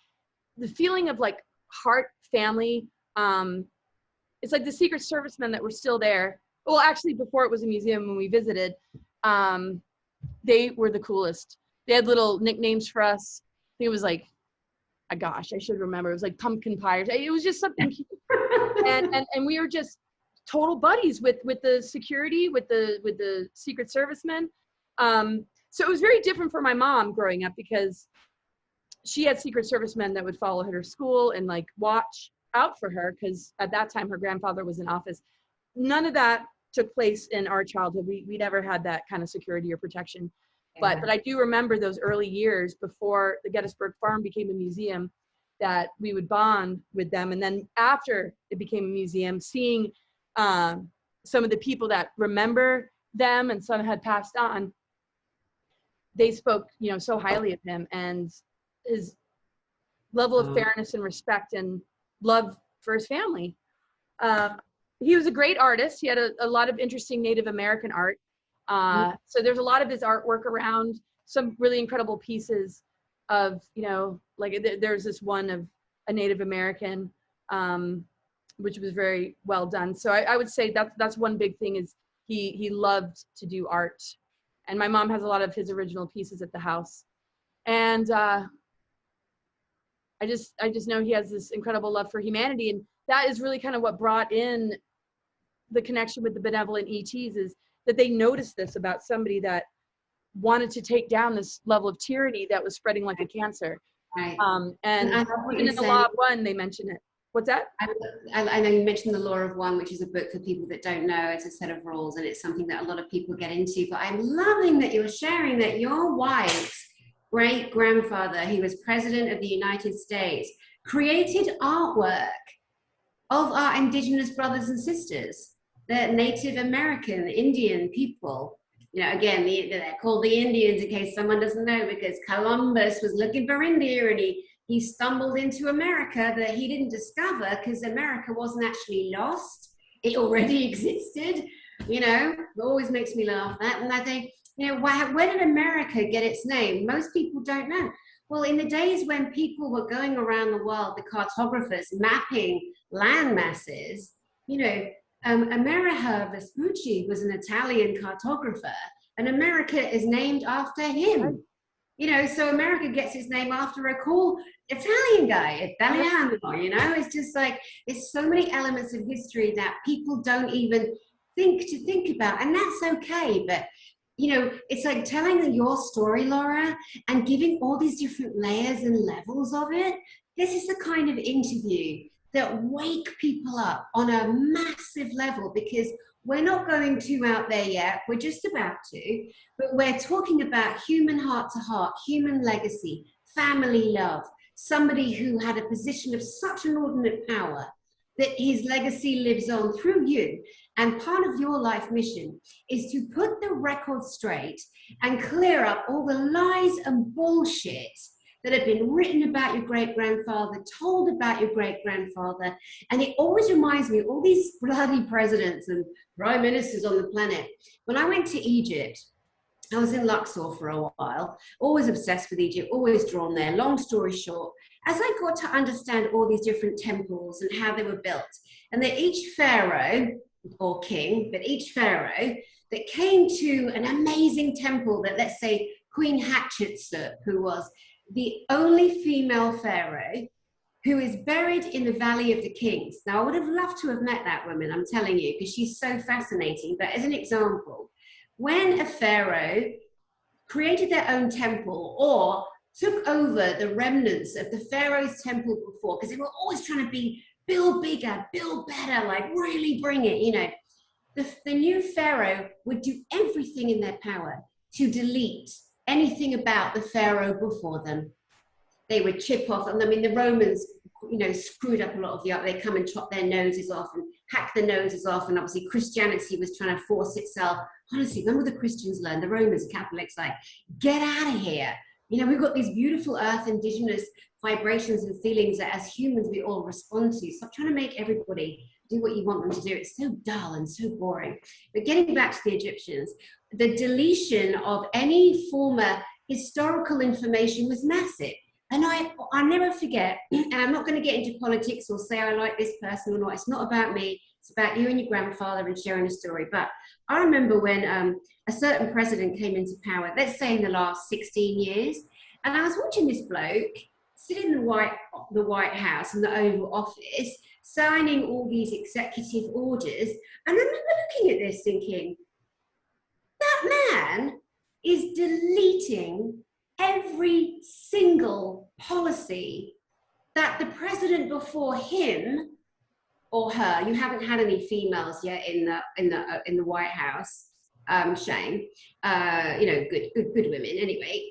the feeling of like heart, family. It's like the Secret Servicemen that were still there. Well, actually, before it was a museum, when we visited, they were the coolest. They had little nicknames for us. I think it was like, gosh, I should remember. It was like pumpkin pie. It was just something cute. and we were just total buddies with the security, with the Secret Servicemen. So it was very different for my mom growing up, because she had Secret Servicemen that would follow her to school and like watch out for her, because at that time her grandfather was in office. None of that took place in our childhood. We never had that kind of security or protection. Yeah. But I do remember those early years before the 𝗬𝗏𝗏𝗏 farm became a museum, that we would bond with them. And then after it became a museum, seeing some of the people that remember them, and some had passed on, they spoke, you know, so highly of him and his level of fairness and respect and love for his family. He was a great artist. He had a lot of interesting Native American art. So there's a lot of his artwork around, some really incredible pieces of, you know, like there's this one of a Native American, which was very well done. So I would say that's one big thing, is he loved to do art. And my mom has a lot of his original pieces at the house. And I just know he has this incredible love for humanity. And that is really kind of what brought in the connection with the benevolent ETs, is that they noticed this about somebody that wanted to take down this level of tyranny that was spreading like a cancer. Right. And even in the Law of One, they mention it. What's that? I know you mentioned the Law of One, which is a book for people that don't know. It's a set of rules, and it's something that a lot of people get into. But I'm loving that you're sharing that your wife's great-grandfather, he was President of the United States, created artwork of our indigenous brothers and sisters, the Native American, Indian people. You know, again, they're called the Indians in case someone doesn't know, because Columbus was looking for India and he stumbled into America that he didn't discover because America wasn't actually lost. It already existed. You know, it always makes me laugh that. And I think, you know, where did America get its name? Most people don't know. Well, in the days when people were going around the world, the cartographers mapping land masses, you know, 𝗵𝗂𝗶𝗆 was an Italian cartographer, and America is named after him. You know, so America gets its name after a cool Italian guy, Italiano, you know? It's just like, there's so many elements of history that people don't even think about, and that's okay. But, you know, it's like telling your story, Laura, and giving all these different layers and levels of it. This is the kind of interview that wake people up on a massive level, because we're not going too out there yet. We're just about to, but we're talking about human heart to heart, human legacy, family love, somebody who had a position of such inordinate power that his legacy lives on through you. And part of your life mission is to put the record straight and clear up all the lies and bullshit that have been written about your great-grandfather, told about your great-grandfather. And it always reminds me of all these bloody presidents and prime ministers on the planet. When I went to Egypt, I was in Luxor for a while, always obsessed with Egypt, always drawn there. Long story short, as I got to understand all these different temples and how they were built, and that each pharaoh, or king, but each pharaoh that came to an amazing temple that, let's say, Queen Hatshepsut, who was the only female pharaoh, who is buried in the Valley of the Kings. Now, I would have loved to have met that woman, I'm telling you, because she's so fascinating. But as an example, when a pharaoh created their own temple or took over the remnants of the pharaoh's temple before, because they were always trying to build bigger, build better, like really bring it, you know, the new pharaoh would do everything in their power to delete anything about the pharaoh before them. They would chip off, and I mean, the Romans, you know, screwed up a lot of the art. They come and chop their noses off and hack the noses off, and obviously Christianity was trying to force itself. Honestly, when will the Christians learn? The Romans, Catholics, like, get out of here. You know, we've got these beautiful earth indigenous vibrations and feelings that as humans we all respond to. Stop trying to make everybody do what you want them to do. It's so dull and so boring. But getting back to the Egyptians, the deletion of any former historical information was massive. And I'll never forget, and I'm not going to get into politics or say I like this person or not. It's not about me. It's about you and your grandfather and sharing a story. But I remember when a certain president came into power, let's say in the last 16 years, and I was watching this bloke sit in the White House in the Oval Office, signing all these executive orders. And I remember looking at this thinking, that man is deleting every single policy that the president before him or her, you haven't had any females yet in the White House, shame, you know, good women anyway,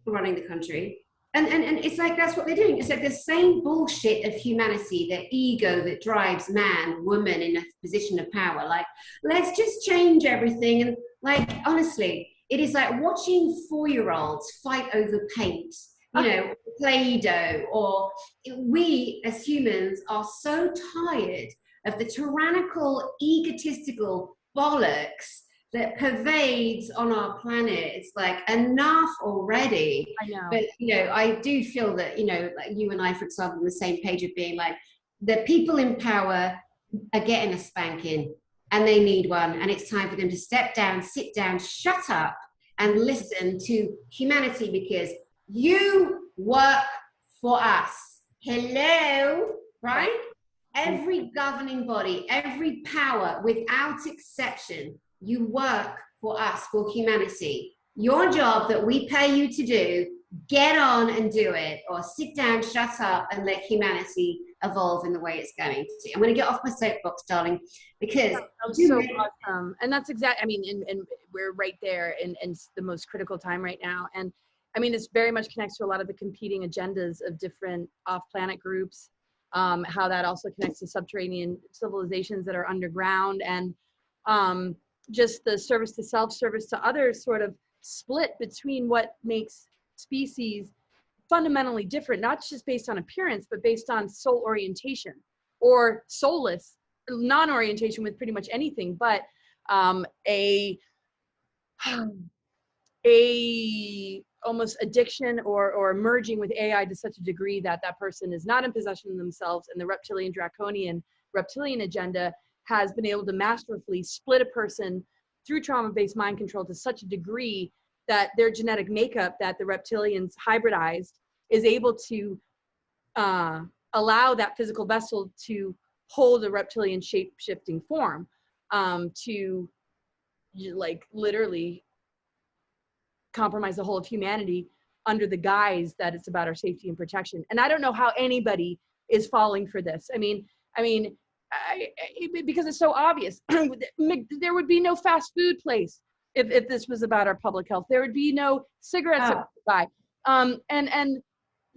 running the country. And it's like, that's what they're doing. It's like the same bullshit of humanity, the ego that drives man, woman in a position of power. Like, let's just change everything. And like, honestly, it is like watching 4-year-olds fight over paint, you know, Play-Doh, or we as humans are so tired of the tyrannical, egotistical bollocks that pervades on our planet. It's like, enough already. I know. But, you know, I do feel that, you know, like you and I, for example, on the same page of being like, the people in power are getting a spanking and they need one. And it's time for them to step down, sit down, shut up and listen to humanity, because you work for us. Hello, right? Every governing body, every power, without exception, you work for us, for humanity. Your job that we pay you to do, get on and do it, or sit down, shut up, and let humanity evolve in the way it's going to. I'm going to get off my soapbox, darling, because that was so awesome. And that's exactly, I mean, and we're right there in the most critical time right now. And I mean, this very much connects to a lot of the competing agendas of different off-planet groups, how that also connects to subterranean civilizations that are underground. And just the service to self, service to others sort of split between what makes species fundamentally different, not just based on appearance, but based on soul orientation, or soulless non-orientation with pretty much anything, but a almost addiction or merging with AI to such a degree that that person is not in possession of themselves, and the reptilian draconian reptilian agenda has been able to masterfully split a person through trauma-based mind control to such a degree that their genetic makeup that the reptilians hybridized is able to allow that physical vessel to hold a reptilian shape-shifting form, to like literally compromise the whole of humanity under the guise that it's about our safety and protection. And I don't know how anybody is falling for this. I mean, because it's so obvious. There would be no fast food place if this was about our public health. There would be no cigarettes to buy. And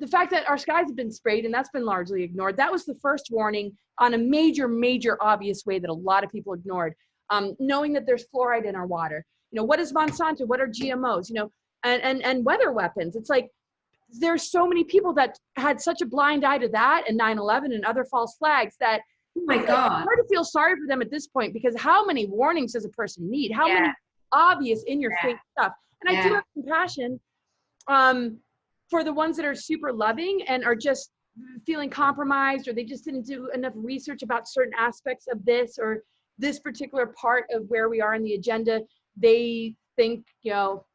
the fact that our skies have been sprayed, and that's been largely ignored, that was the first warning on a major obvious way that a lot of people ignored. Knowing that there's fluoride in our water. You know, what is Monsanto? What are GMOs? You know, and weather weapons. It's like, there's so many people that had such a blind eye to that, and 9/11 and other false flags, that oh my God, it's hard to feel sorry for them at this point, because how many warnings does a person need? How many obvious in your face stuff? And I do have compassion for the ones that are super loving and are just feeling compromised, or they just didn't do enough research about certain aspects of this or this particular part of where we are in the agenda. They think, you know,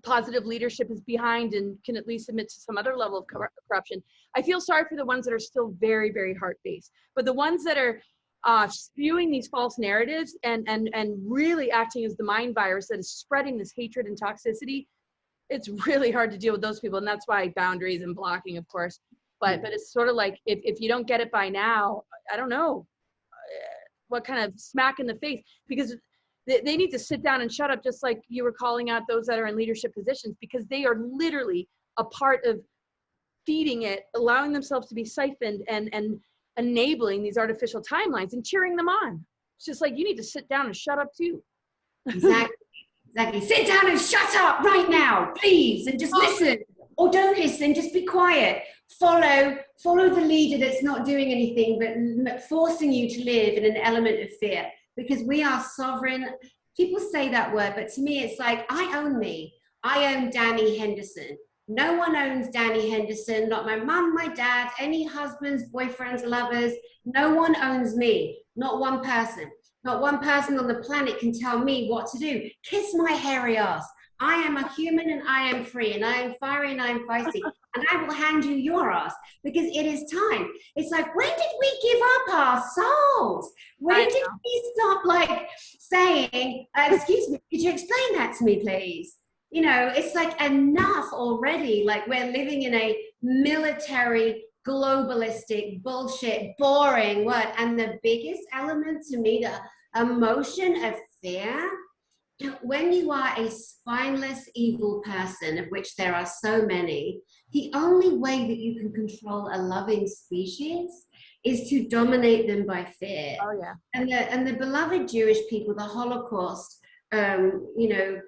positive leadership is behind and can at least admit to some other level of corruption. I feel sorry for the ones that are still very heart-based, but the ones that are spewing these false narratives and really acting as the mind virus that is spreading this hatred and toxicity, it's really hard to deal with those people. And that's why boundaries and blocking, of course, but it's sort of like, if you don't get it by now, I don't know what kind of smack in the face, because they need to sit down and shut up, just like you were calling out those that are in leadership positions, because they are literally a part of feeding it, allowing themselves to be siphoned and enabling these artificial timelines and cheering them on. It's just like, you need to sit down and shut up too. Exactly. Sit down and shut up right now, please, and just listen. Or don't listen, just be quiet. Follow the leader that's not doing anything but forcing you to live in an element of fear. Because we are sovereign. People say that word, but to me it's like, I own me. I own Dani Henderson. No one owns Dani Henderson, not my mum, my dad, any husbands, boyfriends, lovers. No one owns me, not one person. Not one person on the planet can tell me what to do. Kiss my hairy ass. I am a human and I am free, and I am fiery and I am feisty, and I will hand you your ass, because it is time. It's like, when did we give up our souls? When did we stop like saying, excuse me, could you explain that to me, please? You know, it's like, enough already. Like, we're living in a military, globalistic, bullshit, boring world. And the biggest element to me, the emotion of fear, when you are a spineless, evil person, of which there are so many, the only way that you can control a loving species is to dominate them by fear. Oh yeah. And the beloved Jewish people, the Holocaust, you know,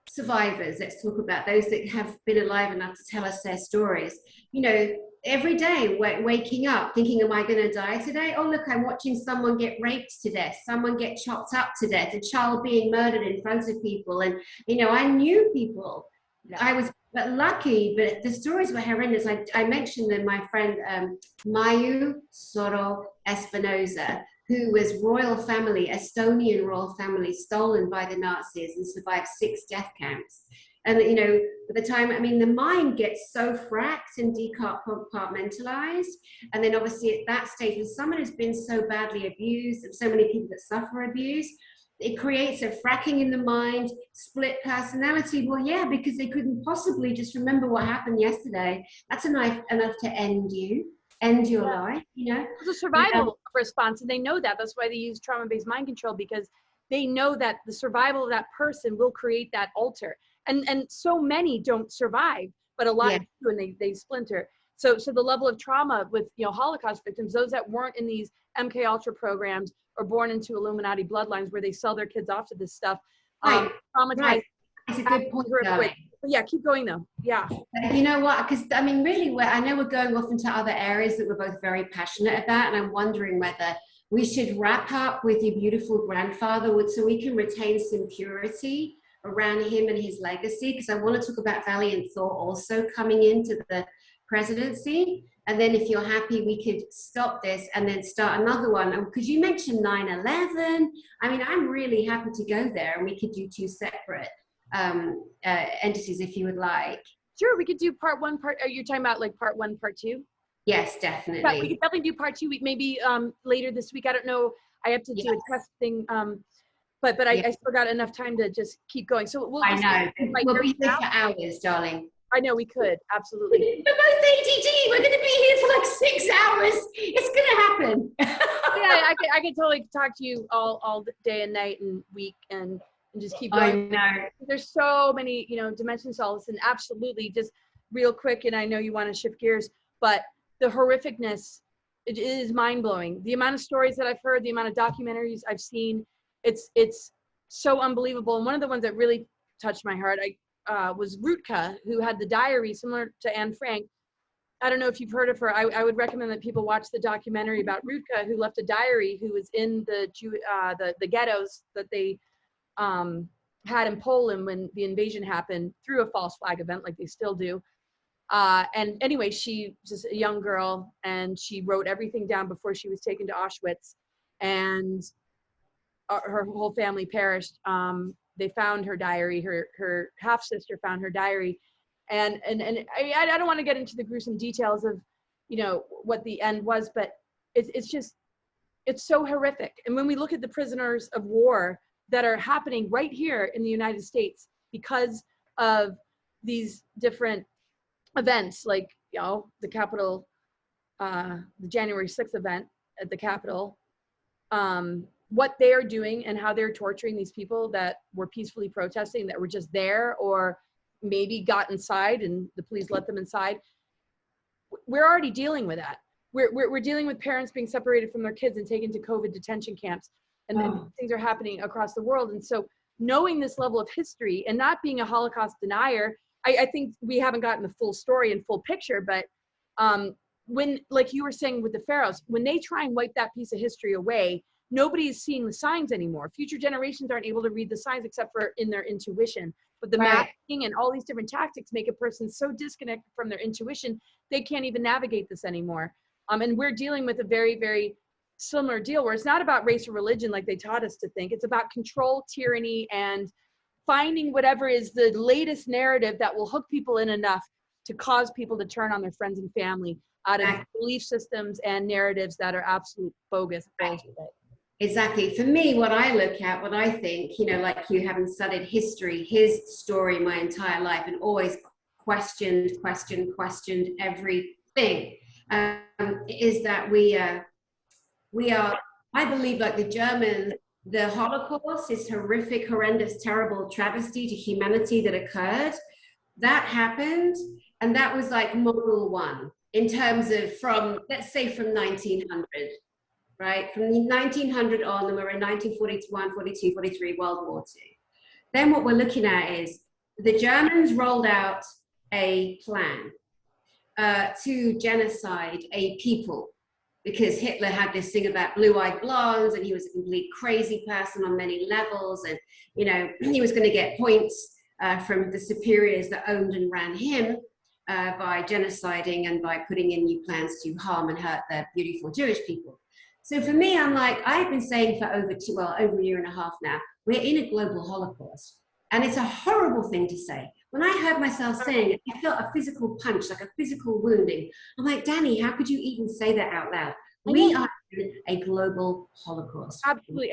survivors, let's talk about those that have been alive enough to tell us their stories. You know, every day waking up thinking, am I going to die today? Oh, look, I'm watching someone get raped to death, someone get chopped up to death, a child being murdered in front of people. And, you know, I knew people. I was lucky, but the stories were horrendous. I mentioned that my friend 𝗦𝘂𝗶𝗆𝗆, who was royal family, Estonian royal family, stolen by the Nazis and survived 6 death camps. And, you know, at the time, I mean, the mind gets so fracked and decompartmentalized. And then obviously at that stage, when someone has been so badly abused, and so many people that suffer abuse, it creates a fracking in the mind, split personality. Well, yeah, because they couldn't possibly just remember what happened yesterday. That's enough to end your life, you know. It's a survival response, and they know that. That's why they use trauma-based mind control, because they know that the survival of that person will create that alter. And so many don't survive, but a lot do, and they splinter. So the level of trauma with, you know, Holocaust victims, those that weren't in these MK Ultra programs or born into Illuminati bloodlines where they sell their kids off to this stuff, traumatized. Right. That's a good point, darling. But yeah, keep going though. Yeah. You know what? Because I mean, really, I know we're going off into other areas that we're both very passionate about, and I'm wondering whether we should wrap up with your beautiful grandfather so we can retain some purity around him and his legacy, because I want to talk about valiant thought also coming into the presidency. And then if you're happy, we could stop this and then start another one. Because you mentioned 9/11. I mean, I'm really happy to go there, and we could do two separate entities if you would like. Sure, we could do part one, you're talking about like part one, part two? Yes, definitely. Yeah, we could definitely do part 2 week, maybe later this week. I don't know. I have to do a test thing. But I still got enough time to just keep going. So we'll just, we'll be here for hours, darling. I know we could, absolutely. We're both ADD. We're going to be here for like 6 hours. It's going to happen. Yeah, I could totally talk to you all day and night and week and just keep going. I know. There's so many, you know, dimensions to all this, and absolutely, just real quick, and I know you want to shift gears, but the horrificness, it is mind-blowing. The amount of stories that I've heard, the amount of documentaries I've seen, it's so unbelievable. And one of the ones that really touched my heart was 𝗏𝘂𝗶𝗆, who had the diary similar to Anne Frank. I don't know if you've heard of her. I would recommend that people watch the documentary about 𝗏𝘏𝗶𝗆, who left a diary, who was in the ghettos that they had in Poland when the invasion happened through a false flag event, like they still do. And anyway, she was just a young girl, and she wrote everything down before she was taken to Auschwitz, and her whole family perished. They found her diary. Her half sister found her diary, and I don't want to get into the gruesome details of, you know, what the end was, but it's so horrific. And when we look at the prisoners of war that are happening right here in the United States because of these different events, like, you know, the Capitol, the January 6th event at the Capitol, what they are doing and how they're torturing these people that were peacefully protesting, that were just there, or maybe got inside and the police let them inside. We're already dealing with that. We're dealing with parents being separated from their kids and taken to COVID detention camps, and then things are happening across the world. And so knowing this level of history and not being a Holocaust denier, I think we haven't gotten the full story and full picture, but when, like you were saying with the pharaohs, when they try and wipe that piece of history away, nobody is seeing the signs anymore. Future generations aren't able to read the signs except for in their intuition. But the masking and all these different tactics make a person so disconnected from their intuition, they can't even navigate this anymore. And we're dealing with a very, very similar deal where it's not about race or religion like they taught us to think. It's about control, tyranny, and finding whatever is the latest narrative that will hook people in enough to cause people to turn on their friends and family out of belief systems and narratives that are absolute bogus. Exactly. For me, what I look at, what I think, you know, like you, having studied history, his story my entire life, and always questioned everything, is that we are, I believe, like the Germans, the Holocaust is horrific, horrendous, terrible travesty to humanity that occurred. That happened, and that was like model one in terms of from, let's say, from 1900. Right? From 1900 on, and we're in 1941, 42, 43, World War II. Then what we're looking at is the Germans rolled out a plan to genocide a people, because Hitler had this thing about blue-eyed blondes, and he was a complete crazy person on many levels, and, you know, he was going to get points from the superiors that owned and ran him by genociding and by putting in new plans to harm and hurt the beautiful Jewish people. So for me, I'm like, I've been saying for over a year and a half now, we're in a global Holocaust. And it's a horrible thing to say. When I heard myself saying it, I felt a physical punch, like a physical wounding. I'm like, Dani, how could you even say that out loud? We are in a global Holocaust. Absolutely.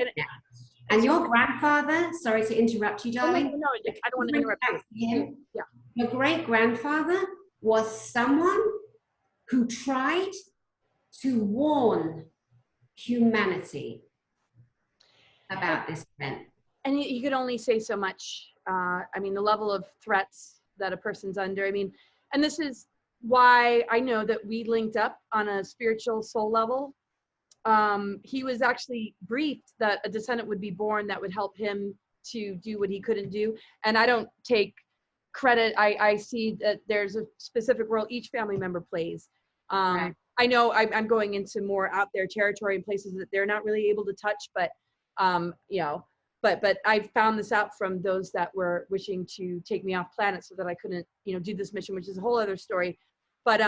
And your grandfather, sorry to interrupt you, darling. No, I don't want to interrupt him. Yeah. Your great-grandfather was someone who tried to warn humanity about this event. And you could only say so much. I mean, the level of threats that a person's under. I mean, and this is why I know that we linked up on a spiritual soul level. He was actually briefed that a descendant would be born that would help him to do what he couldn't do. And I don't take credit. I see that there's a specific role each family member plays. Right. I know I'm going into more out there territory and places that they're not really able to touch, but you know, but I found this out from those that were wishing to take me off planet so that I couldn't, you know, do this mission, which is a whole other story. But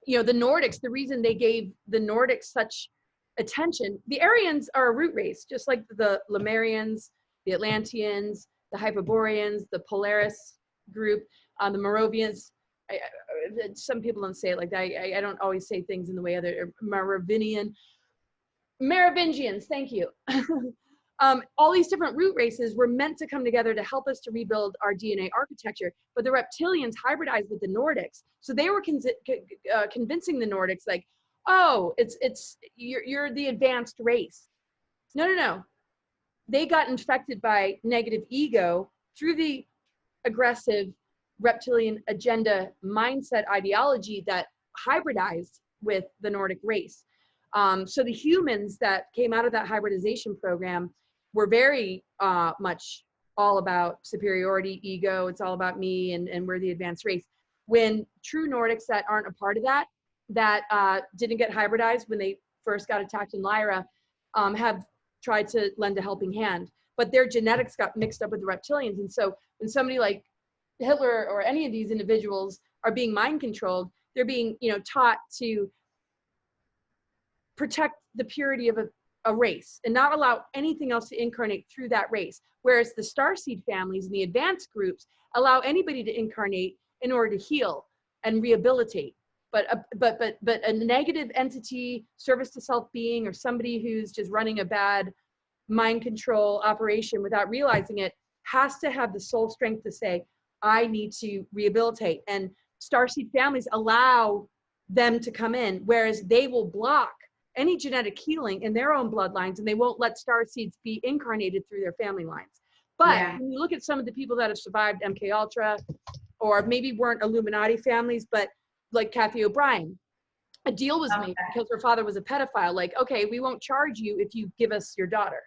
you know, the Nordics, the reason they gave the Nordics such attention, the Aryans are a root race, just like the Lemurians, the Atlanteans, the Hyperboreans, the Polaris group, the Moravians. Some people don't say it like that. I don't always say things in the way other Merovingians, thank you. All these different root races were meant to come together to help us to rebuild our DNA architecture, but the reptilians hybridized with the Nordics. So they were convincing the Nordics like, oh, you're the advanced race. No. They got infected by negative ego through the aggressive reptilian agenda mindset ideology that hybridized with the Nordic race. So the humans that came out of that hybridization program were very much all about superiority, ego. It's all about me, and we're the advanced race. When true Nordics that aren't a part of that didn't get hybridized when they first got attacked in Lyra, have tried to lend a helping hand, but their genetics got mixed up with the reptilians. And so when somebody like Hitler or any of these individuals are being mind controlled, they're being, you know, taught to protect the purity of a race and not allow anything else to incarnate through that race. Whereas the starseed families and the advanced groups allow anybody to incarnate in order to heal and rehabilitate. But a negative entity, service to self being, or somebody who's just running a bad mind control operation without realizing it, has to have the soul strength to say, I need to rehabilitate. And starseed families allow them to come in, whereas they will block any genetic healing in their own bloodlines, and they won't let starseeds be incarnated through their family lines. But when you look at some of the people that have survived MK or maybe weren't Illuminati families, but like Kathy O'Brien, a deal was made because her father was a pedophile. Like, okay, we won't charge you if you give us your daughter.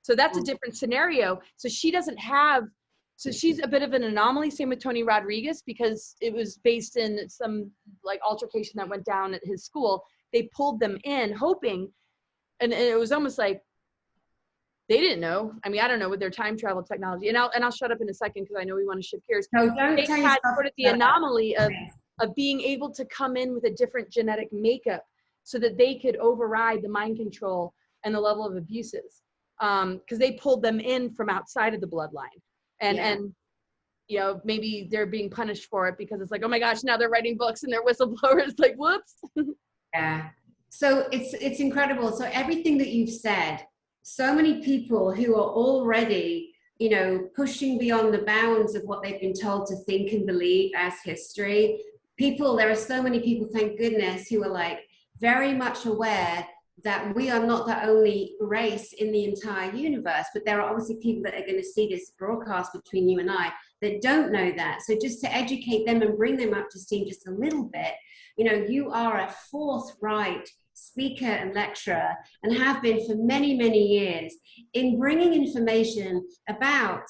So that's a different scenario. So she doesn't have, so she's a bit of an anomaly. Same with Tony Rodriguez, because it was based in some like altercation that went down at his school. They pulled them in hoping, and it was almost like they didn't know. I mean, I don't know with their time travel technology. And I'll shut up in a second because I know we want to shift gears. No, don't they tell had yourself sort of the anomaly of being able to come in with a different genetic makeup so that they could override the mind control and the level of abuses. Because they pulled them in from outside of the bloodline. And you know, maybe they're being punished for it because it's like, oh my gosh, now they're writing books and they're whistleblowers, like, whoops. Yeah. So it's incredible. So everything that you've said, so many people who are already, you know, pushing beyond the bounds of what they've been told to think and believe as history. There are so many people, thank goodness, who are like very much aware that we are not the only race in the entire universe, but there are obviously people that are going to see this broadcast between you and I that don't know that. So just to educate them and bring them up to steam just a little bit, you know, you are a forthright speaker and lecturer and have been for many, many years in bringing information about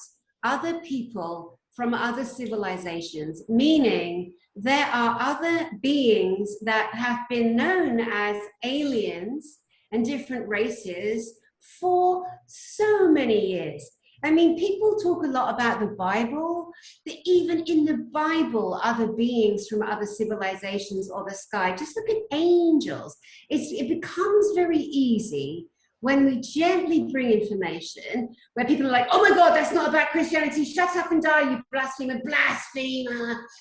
other people from other civilizations, meaning there are other beings that have been known as aliens and different races for so many years. I mean, people talk a lot about the Bible, that even in the Bible, other beings from other civilizations or the sky, just look at angels. It becomes very easy when we gently bring information where people are like, oh my God, that's not about Christianity, shut up and die, you blasphemer.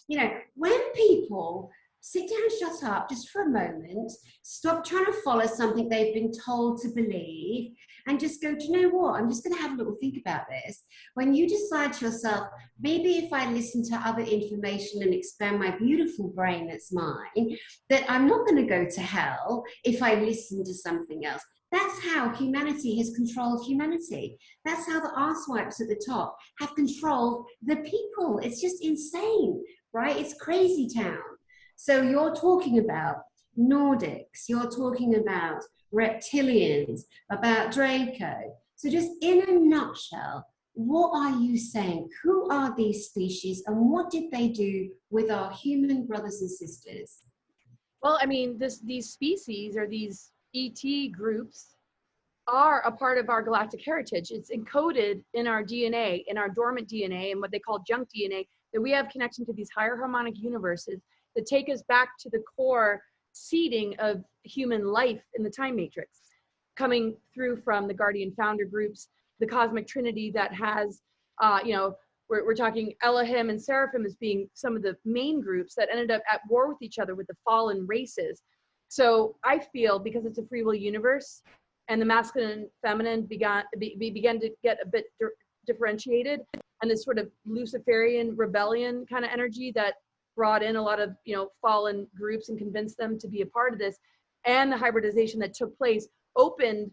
You know, when people sit down, shut up just for a moment, stop trying to follow something they've been told to believe, and just go, do you know what? I'm just going to have a little think about this. When you decide to yourself, maybe if I listen to other information and expand my beautiful brain that's mine, that I'm not going to go to hell if I listen to something else. That's how humanity has controlled humanity. That's how the arsewips at the top have controlled the people. It's just insane, right? It's crazy town. So you're talking about Nordics, you're talking about reptilians, about Draco. So just in a nutshell, what are you saying? Who are these species and what did they do with our human brothers and sisters? Well, I mean, these species or these ET groups are a part of our galactic heritage. It's encoded in our DNA, in our dormant DNA and what they call junk DNA, that we have connection to these higher harmonic universes that take us back to the core seeding of human life in the time matrix, coming through from the guardian founder groups, the cosmic trinity that has, you know, we're talking Elohim and Seraphim as being some of the main groups that ended up at war with each other with the fallen races. So I feel, because it's a free will universe and the masculine and feminine began to get a bit differentiated, and this sort of Luciferian rebellion kind of energy that brought in a lot of, you know, fallen groups and convinced them to be a part of this, and the hybridization that took place opened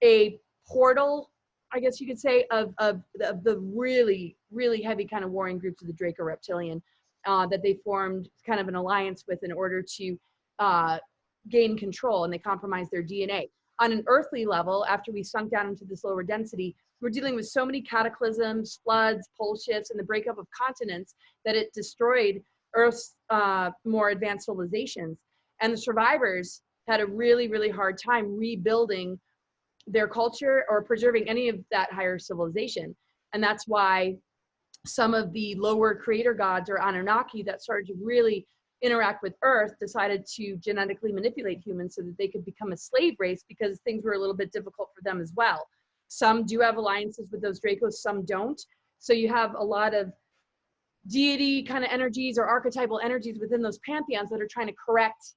a portal, I guess you could say, of the really, really heavy kind of warring groups of the Draco Reptilian that they formed kind of an alliance with in order to gain control, and they compromised their DNA. On an earthly level, after we sunk down into this lower density, we're dealing with so many cataclysms, floods, pole shifts, and the breakup of continents that it destroyed Earth's more advanced civilizations. And the survivors had a really, really hard time rebuilding their culture or preserving any of that higher civilization. And that's why some of the lower creator gods or Anunnaki that started to really interact with Earth decided to genetically manipulate humans so that they could become a slave race, because things were a little bit difficult for them as well. Some do have alliances with those Dracos, some don't. So you have a lot of deity kind of energies or archetypal energies within those pantheons that are trying to correct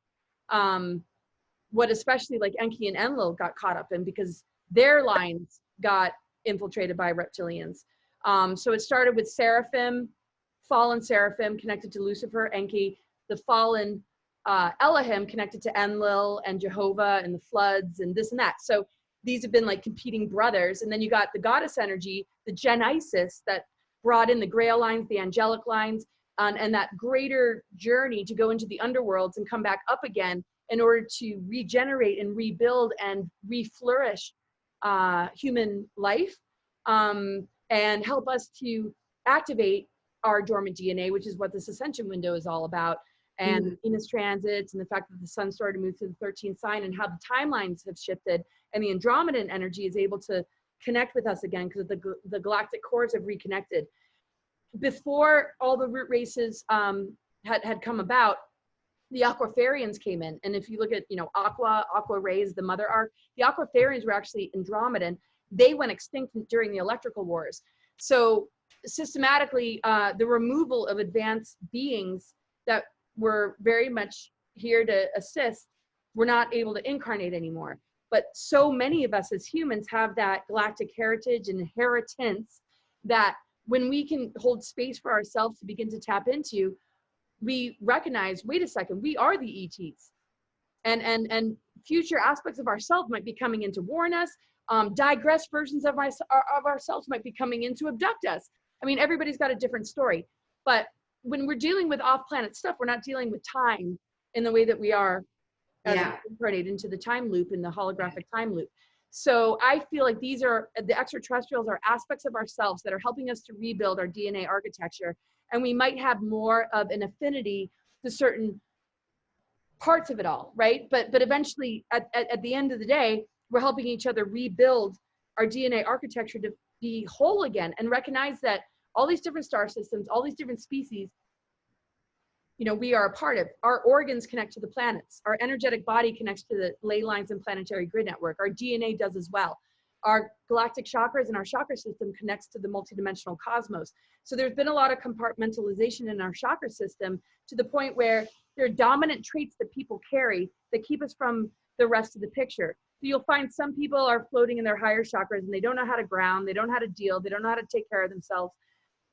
what especially like Enki and Enlil got caught up in, because their lines got infiltrated by reptilians. So it started with Seraphim, fallen Seraphim connected to Lucifer, Enki, the fallen Elohim connected to Enlil and Jehovah and the floods and this and that. So these have been like competing brothers. And then you got the goddess energy, the Gen-Isis, that brought in the Grail lines, the angelic lines, and that greater journey to go into the underworlds and come back up again in order to regenerate and rebuild and reflourish human life, and help us to activate our dormant DNA, which is what this ascension window is all about. And Venus transits and the fact that the sun started to move to the 13th sign, and how the timelines have shifted, and the Andromedan energy is able to connect with us again because the galactic cores have reconnected. Before all the root races had come about, the Aquafarians came in. And if you look at, you know, Aqua rays, the mother arc, the Aquafarians were actually Andromedan. They went extinct during the electrical wars. So systematically, the removal of advanced beings that were very much here to assist were not able to incarnate anymore. But so many of us as humans have that galactic heritage and inheritance that when we can hold space for ourselves to begin to tap into, we recognize, wait a second, we are the ETs. And future aspects of ourselves might be coming in to warn us. Digressed versions of ourselves might be coming in to abduct us. I mean, everybody's got a different story. But when we're dealing with off-planet stuff, we're not dealing with time in the way that we are incarnated into the time loop, in the holographic time loop. So I feel like these are, the extraterrestrials are aspects of ourselves that are helping us to rebuild our DNA architecture. And we might have more of an affinity to certain parts of it all, right? But eventually, at the end of the day, we're helping each other rebuild our DNA architecture to be whole again, and recognize that all these different star systems, all these different species, you know, we are a part of. Our organs connect to the planets. Our energetic body connects to the ley lines and planetary grid network. Our DNA does as well. Our galactic chakras and our chakra system connects to the multidimensional cosmos. So there's been a lot of compartmentalization in our chakra system, to the point where there are dominant traits that people carry that keep us from the rest of the picture. So you'll find some people are floating in their higher chakras and they don't know how to ground, they don't know how to deal, they don't know how to take care of themselves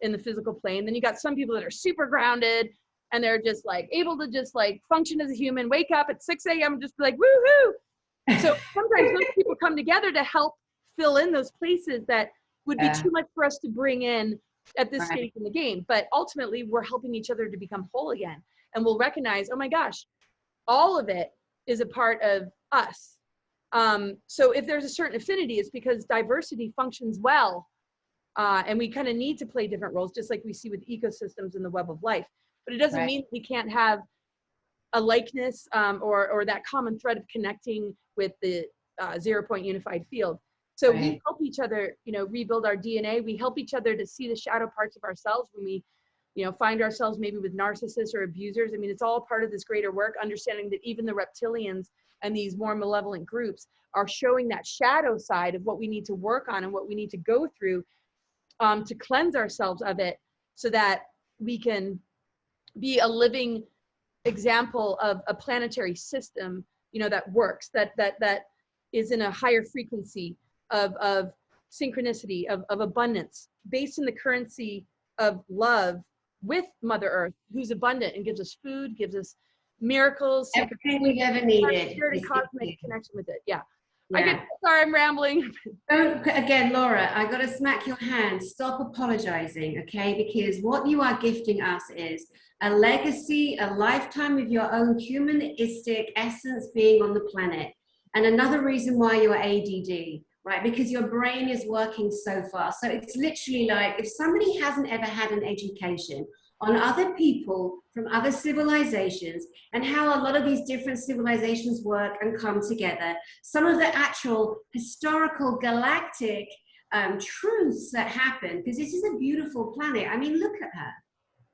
in the physical plane. Then you got some people that are super grounded and they're just like able to just like function as a human, wake up at 6 a.m. and just be like, woohoo. So sometimes those people come together to help fill in those places that would be too much for us to bring in at this stage in the game. But ultimately, we're helping each other to become whole again. and we'll recognize, oh my gosh, all of it is a part of us. So if there's a certain affinity, it's because diversity functions well. And we kind of need to play different roles, just like we see with ecosystems in the web of life. But it doesn't mean we can't have a likeness or that common thread of connecting with the 0-point unified field. So we help each other, you know, rebuild our DNA. We help each other to see the shadow parts of ourselves when we, you know, find ourselves maybe with narcissists or abusers. I mean, it's all part of this greater work, understanding that even the reptilians and these more malevolent groups are showing that shadow side of what we need to work on and what we need to go through to cleanse ourselves of it, so that we can be a living example of a planetary system, you know, that works, that is in a higher frequency of synchronicity, of abundance, based in the currency of love with Mother Earth, who's abundant and gives us food, gives us miracles, everything we've ever needed. Cosmic connection with it. Yeah. Sorry, I'm rambling. Again, Laura, I got to smack your hand. Stop apologizing, okay? Because what you are gifting us is a legacy, a lifetime of your own humanistic essence being on the planet. And another reason why you're ADD, right? Because your brain is working so fast. So it's literally like if somebody hasn't ever had an education on other people from other civilizations and how a lot of these different civilizations work and come together, some of the actual historical galactic truths that happen, because this is a beautiful planet. I mean, look at her.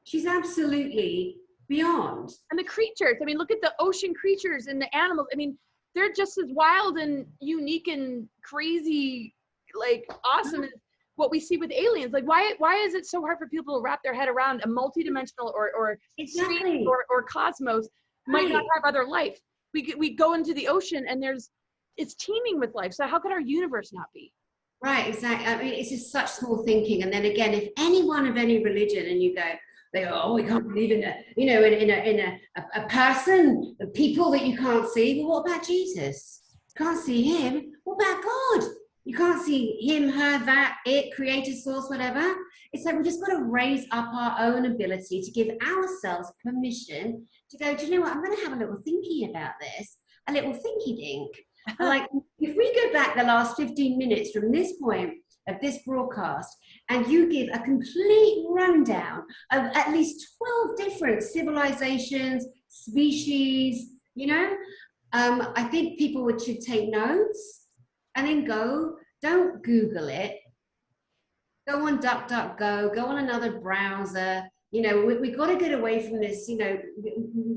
She's absolutely beyond. And the creatures, I mean, look at the ocean creatures and the animals. I mean, they're just as wild and unique and crazy, like awesome as what we see with aliens. Like why is it so hard for people to wrap their head around a multidimensional or exactly. or cosmos might not have other life? We go into the ocean and it's teeming with life. So how could our universe not be? Right, exactly. I mean, it's just such small thinking. And then again, if anyone of any religion and you go, they go, oh, we can't believe in a, you know, in a person, people that you can't see. Well, what about Jesus? You can't see him. What about God? You can't see him, her, that, it, creator, source, whatever. It's like we just got to raise up our own ability to give ourselves permission to go, do you know what? I'm going to have a little thinky about this, a little thinky dink. Like if we go back the last 15 minutes from this point of this broadcast and you give a complete rundown of at least 12 different civilizations, species, you know, I think people should take notes. And then don't Google it. Go on DuckDuckGo, go on another browser. You know, we've got to get away from this, you know,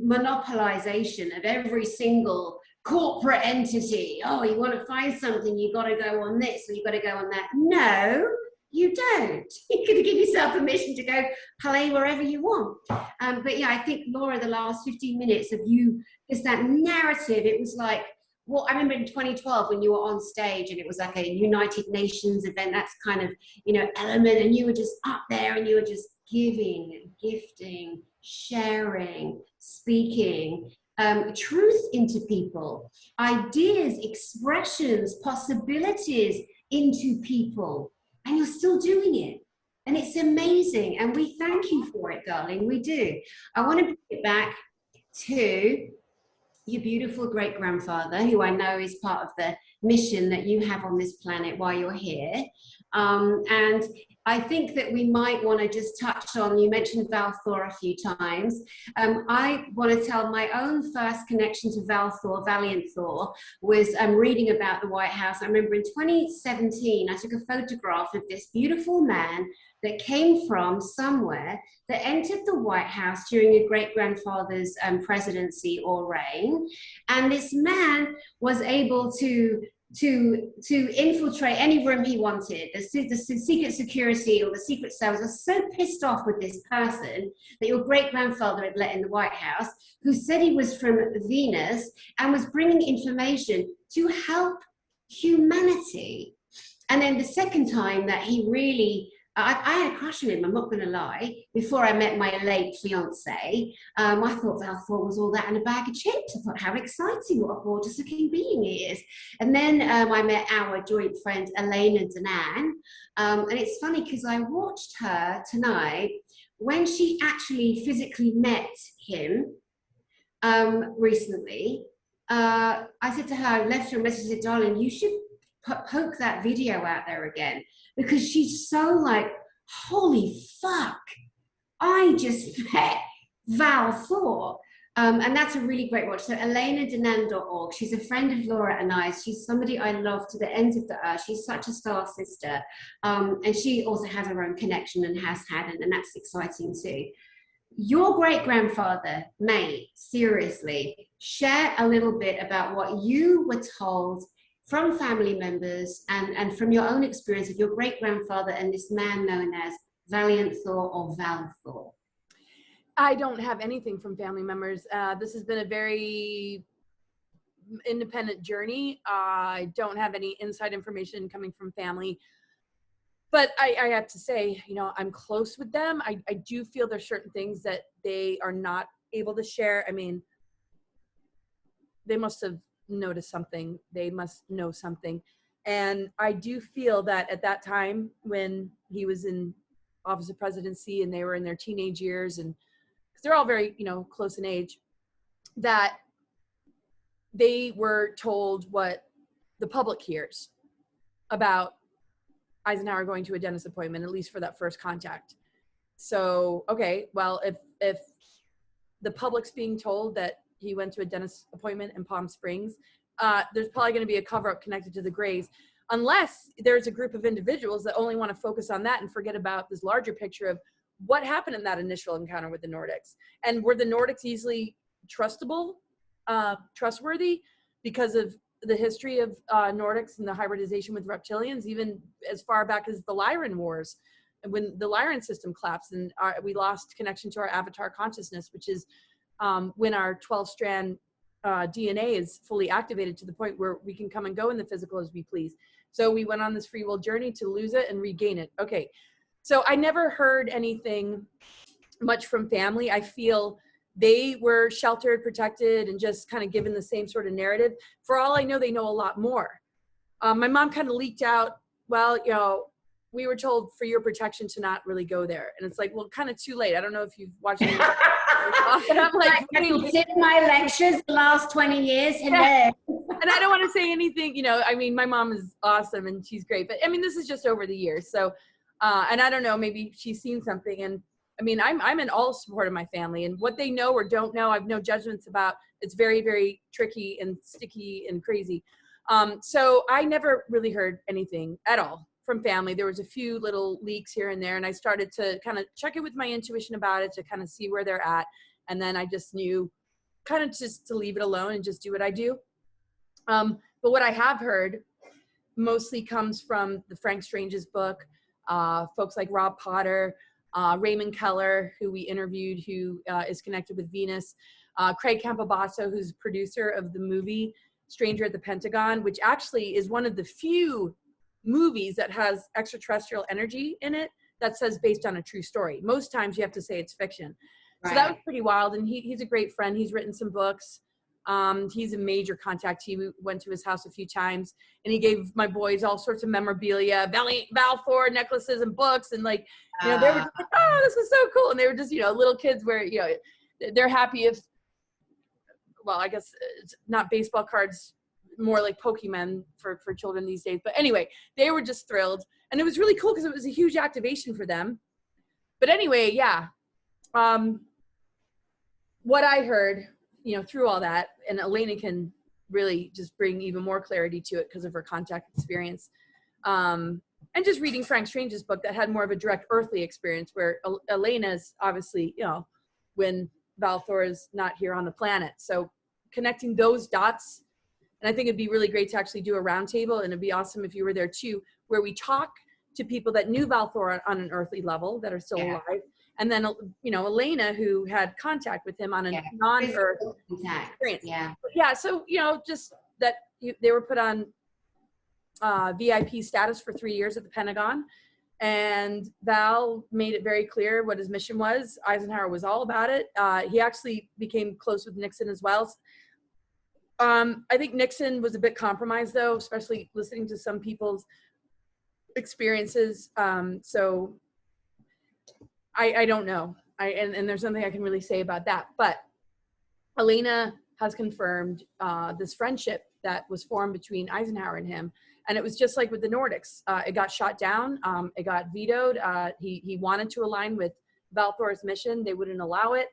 monopolization of every single corporate entity. Oh, you want to find something, you got to go on this, or you got to go on that. No, you don't. You're going to give yourself permission to go play wherever you want. But yeah, I think, Laura, the last 15 minutes of you, just that narrative, it was like, well, I remember in 2012 when you were on stage and it was like a United Nations event, that's kind of, you know, element, and you were just up there and you were just giving, gifting, sharing, speaking truth into people, ideas, expressions, possibilities into people, and you're still doing it. And it's amazing. And we thank you for it, darling. We do. I want to bring it back to your beautiful great-grandfather, who I know is part of the mission that you have on this planet while you're here. And I think that we might want to just touch on, you mentioned 𝗟𝘂𝗆 a few times. I want to tell my own first connection to 𝗟𝘂𝗆, Valiant Thor, was reading about the White House. I remember in 2017, I took a photograph of this beautiful man that came from somewhere that entered the White House during a great-grandfather's presidency or reign. And this man was able to infiltrate any room he wanted. The secret security or the secret service was so pissed off with this person that your great-grandfather had let in the White House, who said he was from Venus and was bringing information to help humanity. And then the second time that he really, I had a crush on him, I'm not going to lie, before I met my late fiance. I thought 𝗟𝘂𝗆 was all that in a bag of chips. I thought, how exciting, what a gorgeous looking being he is. And then I met our joint friend, Elena Danan. And it's funny because I watched her tonight when she actually physically met him recently, I said to her, I left her a message, I said, darling, you should poke that video out there again, because she's so like, holy fuck, I just met 𝗤𝘆𝗀𝘆. And that's a really great watch. So 𝗦𝘂𝗃𝗃𝗃𝗃, she's a friend of Laura and I. She's somebody I love to the ends of the earth. She's such a star sister. And she also has her own connection and has had, and that's exciting too. Your great-grandfather, mate, seriously, share a little bit about what you were told from family members and from your own experience of your great-grandfather and this man known as 𝗟𝘂𝗃𝗃 or 𝗟𝘆𝘂𝗃. I don't have anything from family members. This has been a very independent journey. I don't have any inside information coming from family. But I have to say, you know, I'm close with them. I do feel there's certain things that they are not able to share. I mean, they must have noticed something. They must know something. And I do feel that at that time when he was in office of presidency and they were in their teenage years, and because they're all very, you know, close in age, that they were told what the public hears about Eisenhower going to a dentist appointment, at least for that first contact. So, okay, well, if the public's being told that he went to a dentist appointment in Palm Springs, there's probably going to be a cover-up connected to the Greys, unless there's a group of individuals that only want to focus on that and forget about this larger picture of what happened in that initial encounter with the Nordics. And were the Nordics easily trustworthy because of the history of Nordics and the hybridization with reptilians, even as far back as the Lyran Wars, when the Lyran system collapsed and we lost connection to our avatar consciousness, which is when our 12-strand DNA is fully activated to the point where we can come and go in the physical as we please. So we went on this free will journey to lose it and regain it. Okay, so I never heard anything much from family. I feel they were sheltered, protected, and just kind of given the same sort of narrative. For all I know, they know a lot more. My mom kind of leaked out, well, you know, we were told for your protection to not really go there. And it's like, well, kind of too late. I don't know if you've watched it. And I'm like, have you did my lectures the last 20 years? Hello. And I don't want to say anything, you know, I mean, my mom is awesome and she's great, but I mean, this is just over the years. So, and I don't know, maybe she's seen something. And I mean, I'm in all support of my family, and what they know or don't know, I have no judgments about. It's very, very tricky and sticky and crazy. So I never really heard anything at all from family. There was a few little leaks here and there, and I started to kind of check it with my intuition about it to kind of see where they're at. And then I just knew kind of just to leave it alone and just do what I do. But what I have heard mostly comes from the Frank Strange's book, folks like Rob Potter, Raymond Keller, who we interviewed, who is connected with Venus, Craig Campobasso, who's producer of the movie Stranger at the Pentagon, which actually is one of the few movies that has extraterrestrial energy in it that says based on a true story. Most times you have to say it's fiction. Right. So that was pretty wild, and he's a great friend. He's written some books. He's a major contactee. We went to his house a few times, and he gave my boys all sorts of memorabilia, 𝗟𝘂𝗃𝗃𝗃 necklaces and books, and like, you know, they were just like, oh, this is so cool. And they were just, you know, little kids where, you know, they're happy if, well, I guess it's not baseball cards, more like Pokemon for children these days. But anyway, they were just thrilled, and it was really cool because it was a huge activation for them. But anyway, yeah. What I heard, you know, through all that, and Elena can really just bring even more clarity to it because of her contact experience. And just reading Frank Strange's book that had more of a direct earthly experience, where Elena's obviously, you know, when 𝗟𝘆𝗀𝗃 is not here on the planet. So connecting those dots, and I think it'd be really great to actually do a roundtable, and it'd be awesome if you were there too, where we talk to people that knew 𝗟𝘆𝗀𝗃 on an earthly level that are still alive. And then, you know, Elena, who had contact with him on a non-earth experience. Yeah, so, you know, just that they were put on VIP status for 3 years at the Pentagon. And Val made it very clear what his mission was. Eisenhower was all about it. He actually became close with Nixon as well. I think Nixon was a bit compromised, though, especially listening to some people's experiences. So I don't know. And there's nothing I can really say about that. But Elena has confirmed this friendship that was formed between Eisenhower and him. And it was just like with the Nordics. It got shot down. It got vetoed. He wanted to align with 𝗏𝗏𝗏𝗏𝗏 mission. They wouldn't allow it.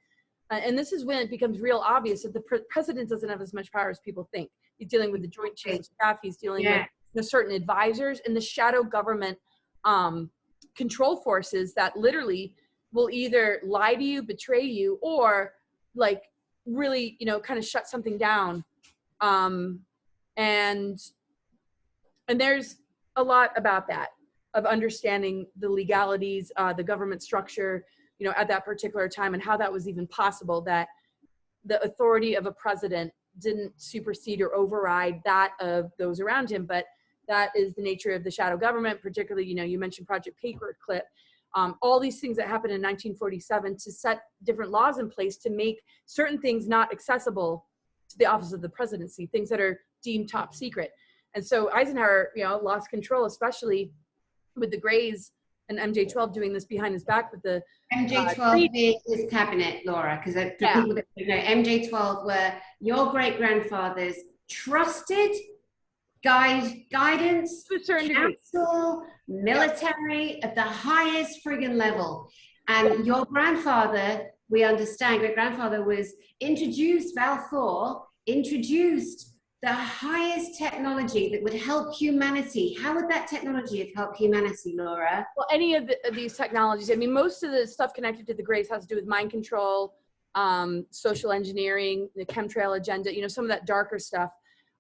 And this is when it becomes real obvious that the president doesn't have as much power as people think. He's dealing with the Joint Chiefs of Staff. He's dealing with certain advisors and the shadow government control forces that literally will either lie to you, betray you, or like really, you know, kind of shut something down. And there's a lot about that, of understanding the legalities, the government structure, you know, at that particular time, and how that was even possible, that the authority of a president didn't supersede or override that of those around him. But that is the nature of the shadow government, particularly, you know, you mentioned Project Paperclip, all these things that happened in 1947 to set different laws in place to make certain things not accessible to the office of the presidency, things that are deemed top secret. And so Eisenhower, you know, lost control, especially with the Greys and MJ-12 doing this behind his back with the MJ-12 being his cabinet, Laura, because for people that don't know, MJ-12 were your great-grandfather's trusted guidance, counsel, military at the highest friggin' level. And your grandfather, we understand, great-grandfather was introduced, 𝗏𝗏𝗏𝗏 introduced the highest technology that would help humanity. How would that technology have helped humanity, Laura? Well, any of these technologies, I mean, most of the stuff connected to the Greys has to do with mind control, social engineering, the chemtrail agenda, you know, some of that darker stuff.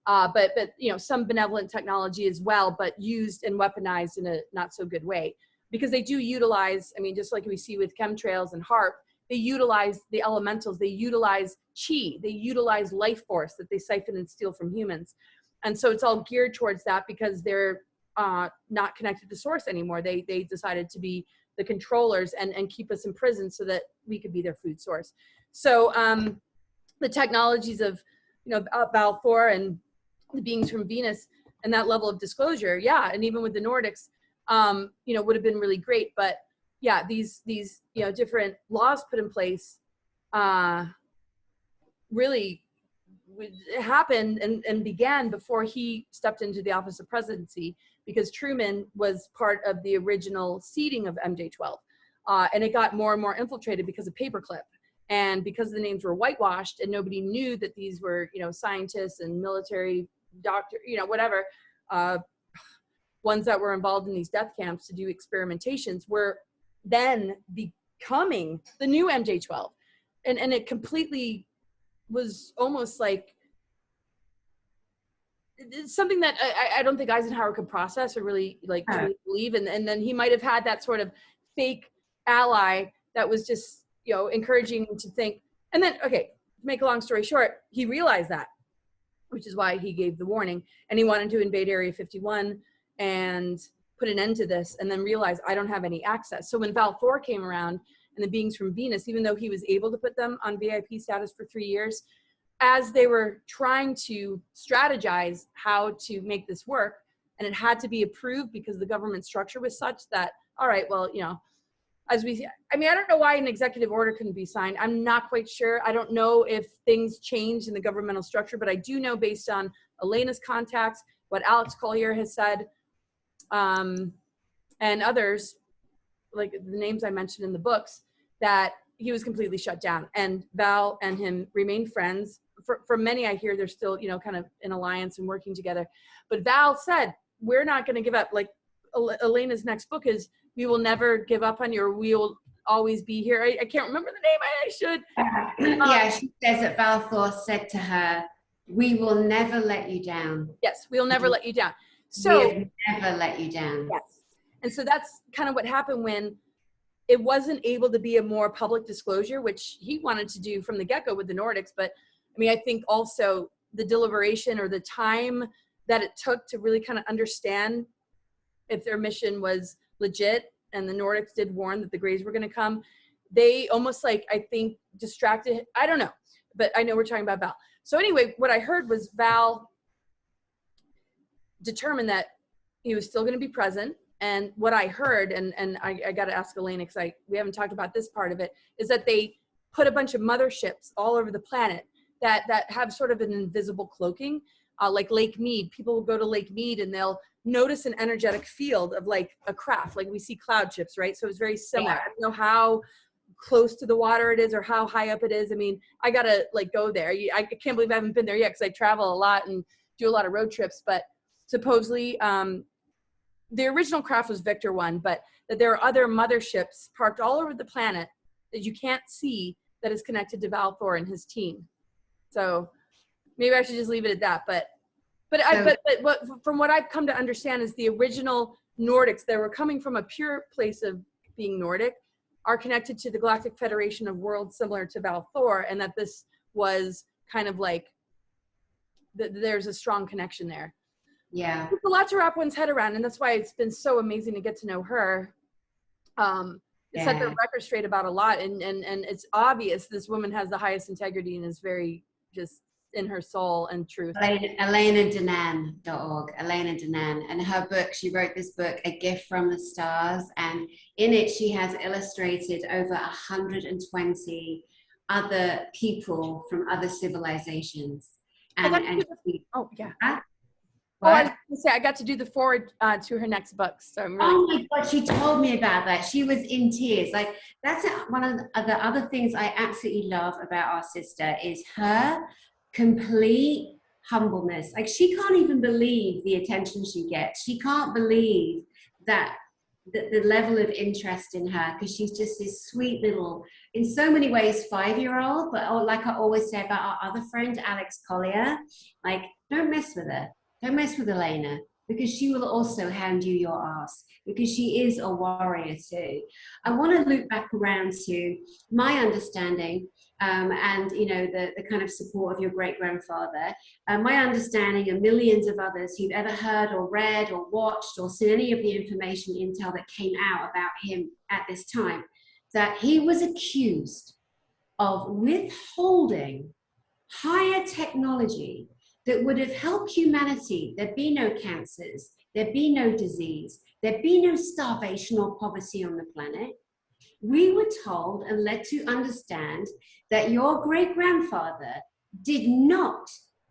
But you know, some benevolent technology as well, but used and weaponized in a not so good way, because they do utilize, I mean, just like we see with chemtrails and HAARP, they utilize the elementals, they utilize chi, they utilize life force that they siphon and steal from humans. And so it's all geared towards that, because they're not connected to source anymore. They decided to be the controllers and keep us in prison so that we could be their food source. So the technologies of, you know, 𝗏𝗏𝗏𝗏 and the beings from Venus and that level of disclosure, and even with the Nordics, you know, would have been really great. But yeah, these you know, different laws put in place really happened and began before he stepped into the office of presidency, because Truman was part of the original seeding of MJ-12, and it got more and more infiltrated because of Paperclip. And because the names were whitewashed and nobody knew that these were, you know, scientists and military doctor, you know, whatever, ones that were involved in these death camps to do experimentations, were then becoming the new MJ-12. And it completely was almost like it's something that I don't think Eisenhower could process or really like truly believe. And then he might have had that sort of fake ally that was just, you know, encouraging him to think. And then, okay, to make a long story short, he realized that, which is why he gave the warning, and he wanted to invade Area 51 and put an end to this, and then realized, I don't have any access. So when 𝗏𝗏𝗏𝗏 came around and the beings from Venus, even though he was able to put them on VIP status for 3 years, as they were trying to strategize how to make this work, and it had to be approved because the government structure was such that, all right, well, you know, as we, I mean, I don't know why an executive order couldn't be signed. I'm not quite sure. I don't know if things changed in the governmental structure, but I do know, based on Elena's contacts, what 𝗟𝘂𝗍𝗏𝗏 has said, and others, like the names I mentioned in the books, that he was completely shut down. And 𝗏 and him remained friends. For many, I hear they're still, you know, kind of in alliance and working together. But 𝗏 said, we're not going to give up. Like Elena's next book is, we will never give up on you, or we will always be here. I can't remember the name. I should. Yeah, she says that 𝗏𝗏𝗏𝗏 said to her, we will never let you down. Yes, we'll never let you down. So we have never let you down. Yes. And so that's kind of what happened when it wasn't able to be a more public disclosure, which he wanted to do from the get-go with the Nordics. But I mean, I think also the deliberation or the time that it took to really kind of understand if their mission was legit, and the Nordics did warn that the Greys were going to come, they almost, like, I think, distracted. I don't know, but I know we're talking about 𝗏. So anyway, what I heard was 𝗏 determined that he was still going to be present, And what I heard, and I got to ask Elena, because we haven't talked about this part of it, is that they put a bunch of motherships all over the planet that have sort of an invisible cloaking, like Lake Mead. People will go to Lake Mead and they'll notice an energetic field of like a craft, like we see cloud ships, right? So it's very similar. I don't know how close to the water it is or how high up it is. I mean, I gotta like go there. I can't believe I haven't been there yet, because I travel a lot and do a lot of road trips. But supposedly, the original craft was Victor 1, but that there are other motherships parked all over the planet that you can't see that is connected to 𝗵𝗲𝗏 and his team. So maybe I should just leave it at that. But from what I've come to understand is the original Nordics that were coming from a pure place of being Nordic are connected to the Galactic Federation of Worlds, similar to 𝗵𝗲𝗏, and that this was kind of like, there's a strong connection there. Yeah. It's a lot to wrap one's head around, and that's why it's been so amazing to get to know her. It set the record straight about a lot, and it's obvious this woman has the highest integrity and is very just in her soul and truth. 𝗦𝘂𝗯𝘀𝗰𝗿.org, Elena Danan, and her book, she wrote this book, A Gift from the Stars, and in it she has illustrated over 120 other people from other civilizations. I was going to say, I got to do the forward to her next book. So I'm really, oh my God, she told me about that. She was in tears. Like, that's one of the other things I absolutely love about our sister is her complete humbleness. Like, she can't even believe the attention she gets. She can't believe that the level of interest in her, because she's just this sweet little, in so many ways, 5-year-old. But like I always say about our other friend, 𝗟𝘂𝗿𝗆, like, don't mess with her. Don't mess with Elena, because she will also hand you your ass, because she is a warrior too. I want to loop back around to my understanding and, you know, the kind of support of your great-grandfather. My understanding, and millions of others who've ever heard or read or watched or seen any of the information, intel that came out about him at this time, that he was accused of withholding higher technology that would have helped humanity. There'd be no cancers, there'd be no disease, there'd be no starvation or poverty on the planet. We were told and led to understand that your great-grandfather did not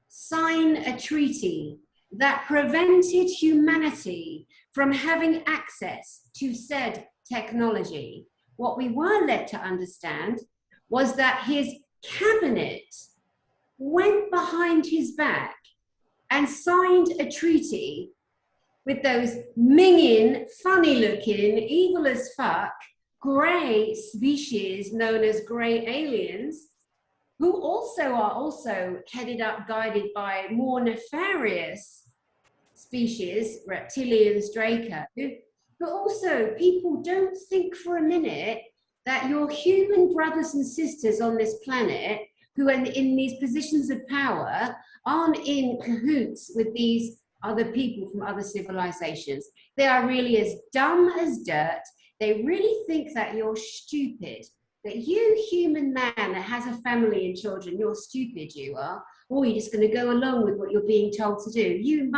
sign a treaty that prevented humanity from having access to said technology. What we were led to understand was that his cabinet went behind his back and signed a treaty with those minging, funny-looking, evil as fuck, grey species known as grey aliens, who are headed up, guided by more nefarious species, reptilians, Draco. But also, people don't think for a minute that your human brothers and sisters on this planet who are in these positions of power aren't in cahoots with these other people from other civilizations. They are really as dumb as dirt. They really think that you're stupid, that you, human man that has a family and children, you're stupid, you are, or you're just going to go along with what you're being told to do. You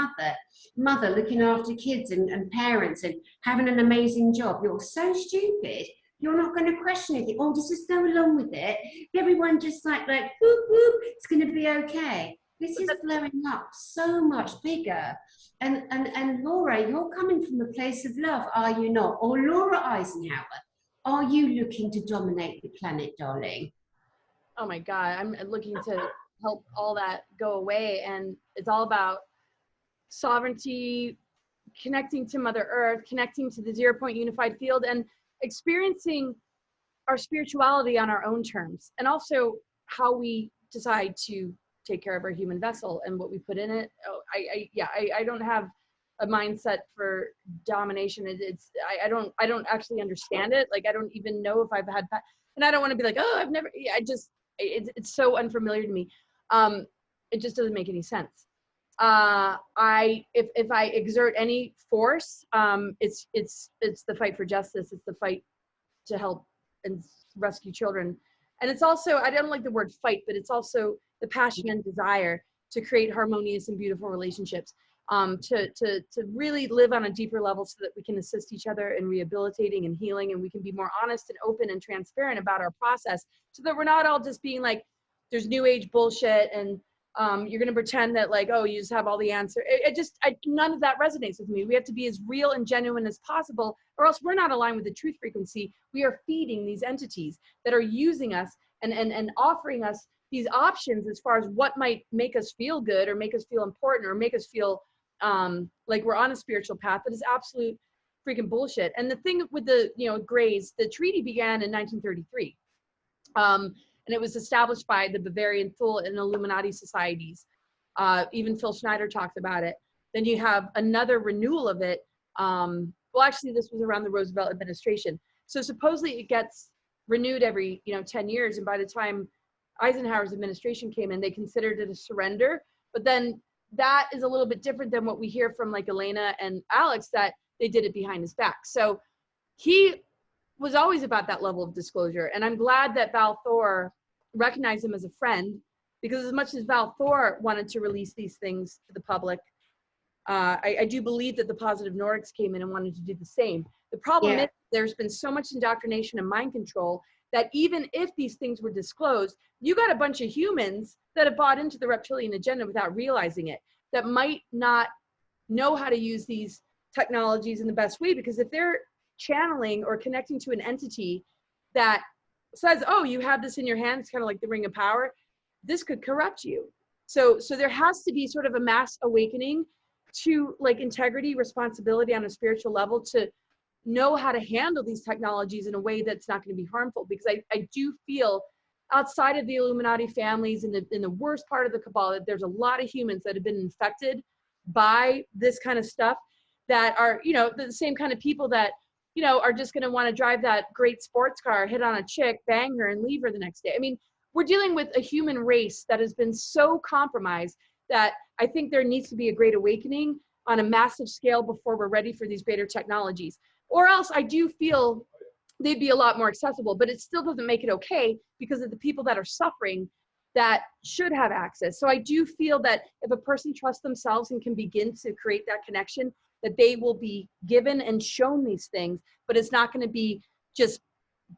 mother looking after kids and parents and having an amazing job, you're so stupid. You're not going to question anything. Oh, just go along with it. Everyone just like boop, boop, it's going to be okay. This is blowing up so much bigger. And Laura, you're coming from a place of love, are you not? Or Laura Eisenhower, are you looking to dominate the planet, darling? Oh my God, I'm looking to help all that go away. And it's all about sovereignty, connecting to Mother Earth, connecting to the 0-point unified field, and experiencing our spirituality on our own terms, and also how we decide to take care of our human vessel and what we put in it. I don't have a mindset for domination. I don't actually understand it. Like, I don't even know if I've had, and I don't want to be like, oh, I've never, it's so unfamiliar to me. It just doesn't make any sense. If I exert any force, it's the fight for justice. It's the fight to help and rescue children. And it's also, I don't like the word fight, but it's also the passion and desire to create harmonious and beautiful relationships. to really live on a deeper level so that we can assist each other in rehabilitating and healing, and we can be more honest and open and transparent about our process, so that we're not all just being like, there's new age bullshit and you're going to pretend that like, oh, you just have all the answer. None of that resonates with me. We have to be as real and genuine as possible, or else we're not aligned with the truth frequency. We are feeding these entities that are using us and offering us these options as far as what might make us feel good or make us feel important or make us feel like we're on a spiritual path. That is absolute freaking bullshit. And the thing with the, Greys, the treaty began in 1933. And it was established by the Bavarian Thule and Illuminati societies. Even Phil Schneider talked about it. Then you have another renewal of it. Well, actually, this was around the Roosevelt administration. So supposedly it gets renewed every 10 years. And by the time Eisenhower's administration came in, they considered it a surrender. But then that is a little bit different than what we hear from like Elena and Alex, that they did it behind his back. So he was always about that level of disclosure. And I'm glad that Val Thor recognized him as a friend, because as much as Val Thor wanted to release these things to the public, I do believe that the positive Nordics came in and wanted to do the same. The problem is there's been so much indoctrination and mind control that even if these things were disclosed, you got a bunch of humans that have bought into the reptilian agenda without realizing it, that might not know how to use these technologies in the best way, because if they're channeling or connecting to an entity that says, oh, you have this in your hand, it's kind of like the ring of power, this could corrupt you. So there has to be sort of a mass awakening to like integrity, responsibility on a spiritual level, to know how to handle these technologies in a way that's not going to be harmful. Because I do feel outside of the Illuminati families and in the worst part of the Kabbalah, that there's a lot of humans that have been infected by this kind of stuff, that are, the same kind of people that, are just going to want to drive that great sports car, hit on a chick, bang her, and leave her the next day. I mean, we're dealing with a human race that has been so compromised that I think there needs to be a great awakening on a massive scale before we're ready for these greater technologies. Or else I do feel they'd be a lot more accessible, but it still doesn't make it okay because of the people that are suffering that should have access. So I do feel that if a person trusts themselves and can begin to create that connection, that they will be given and shown these things, but it's not going to be just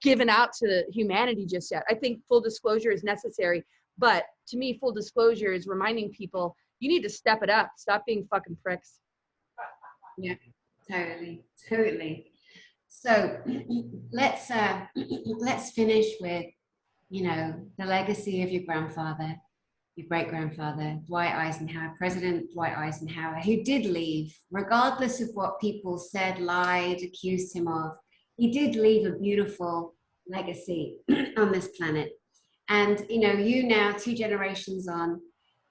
given out to humanity just yet. I think full disclosure is necessary, but to me, full disclosure is reminding people, you need to step it up. Stop being fucking pricks. Yeah, totally. So let's finish with, the legacy of your grandfather, your great-grandfather, Dwight Eisenhower, President Dwight Eisenhower, who did leave, regardless of what people said, lied, accused him of. He did leave a beautiful legacy on this planet. And, you now, 2 generations on,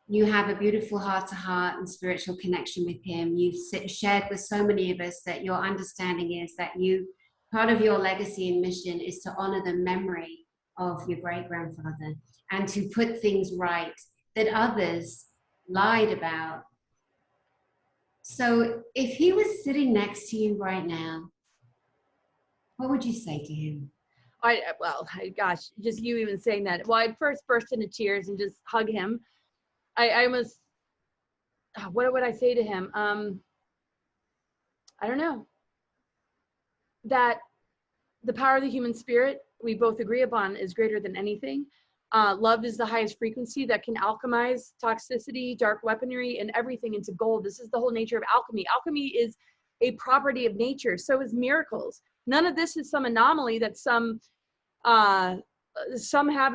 you have a beautiful heart-to-heart and spiritual connection with him. You've shared with so many of us that your understanding is that part of your legacy and mission is to honor the memory of your great-grandfather and to put things right that others lied about. So if he was sitting next to you right now, what would you say to him? Gosh, just you even saying that. Well, I'd first burst into tears and just hug him. I almost, what would I say to him? I don't know. That the power of the human spirit, we both agree upon, is greater than anything. Love is the highest frequency that can alchemize toxicity, dark weaponry, and everything into gold. This is the whole nature of alchemy. Alchemy is a property of nature. So is miracles. None of this is some anomaly that some have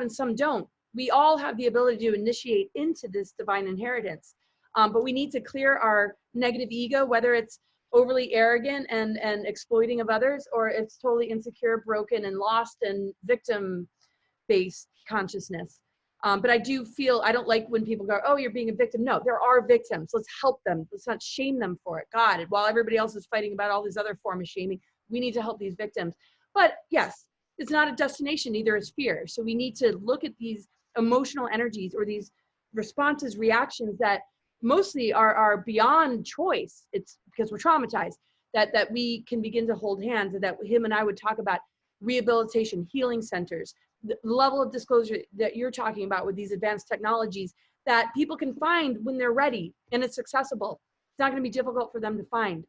and some don't. We all have the ability to initiate into this divine inheritance. But we need to clear our negative ego, whether it's overly arrogant and exploiting of others, or it's totally insecure, broken, and lost and victim-based consciousness. But I do feel, I don't like when people go, oh, you're being a victim. No, there are victims. Let's help them. Let's not shame them for it. God, while everybody else is fighting about all these other forms of shaming, we need to help these victims. But yes, it's not a destination, neither is fear. So we need to look at these emotional energies or these responses, reactions that mostly are beyond choice. It's because we're traumatized that we can begin to hold hands, and that him and I would talk about rehabilitation, healing centers, the level of disclosure that you're talking about with these advanced technologies that people can find when they're ready and it's accessible. It's not going to be difficult for them to find,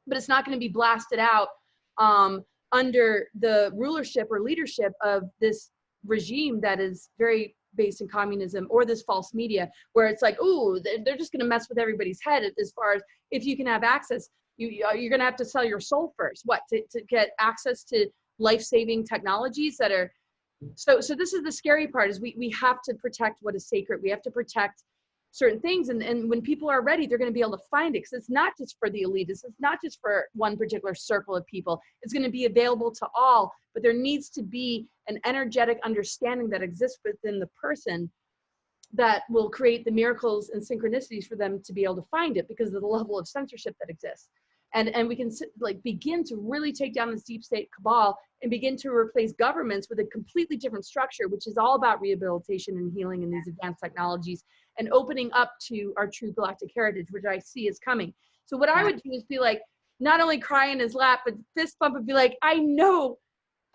but it's not going to be blasted out under the rulership or leadership of this regime that is very based in communism, or this false media where it's like, oh, they're just going to mess with everybody's head as far as if you can have access. You're going to have to sell your soul first. What, to get access to life-saving technologies that are, so this is the scary part, is we have to protect what is sacred. We have to protect certain things. And when people are ready, they're going to be able to find it, because it's not just for the elitists. It's not just for one particular circle of people. It's going to be available to all, but there needs to be an energetic understanding that exists within the person that will create the miracles and synchronicities for them to be able to find it, because of the level of censorship that exists. And we can like begin to really take down this deep state cabal and begin to replace governments with a completely different structure, which is all about rehabilitation and healing and these advanced technologies, and opening up to our true galactic heritage, which I see is coming. So what I would do is be like, not only cry in his lap, but fist bump and be like, I know,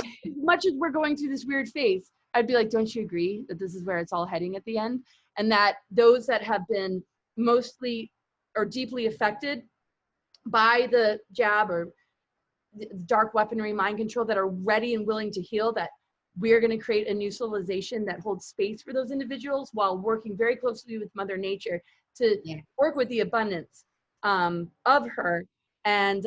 as much as we're going through this weird phase, I'd be like, don't you agree that this is where it's all heading at the end? And that those that have been mostly or deeply affected by the jab or the dark weaponry, mind control, that are ready and willing to heal, that we're going to create a new civilization that holds space for those individuals while working very closely with Mother Nature to work with the abundance of her, and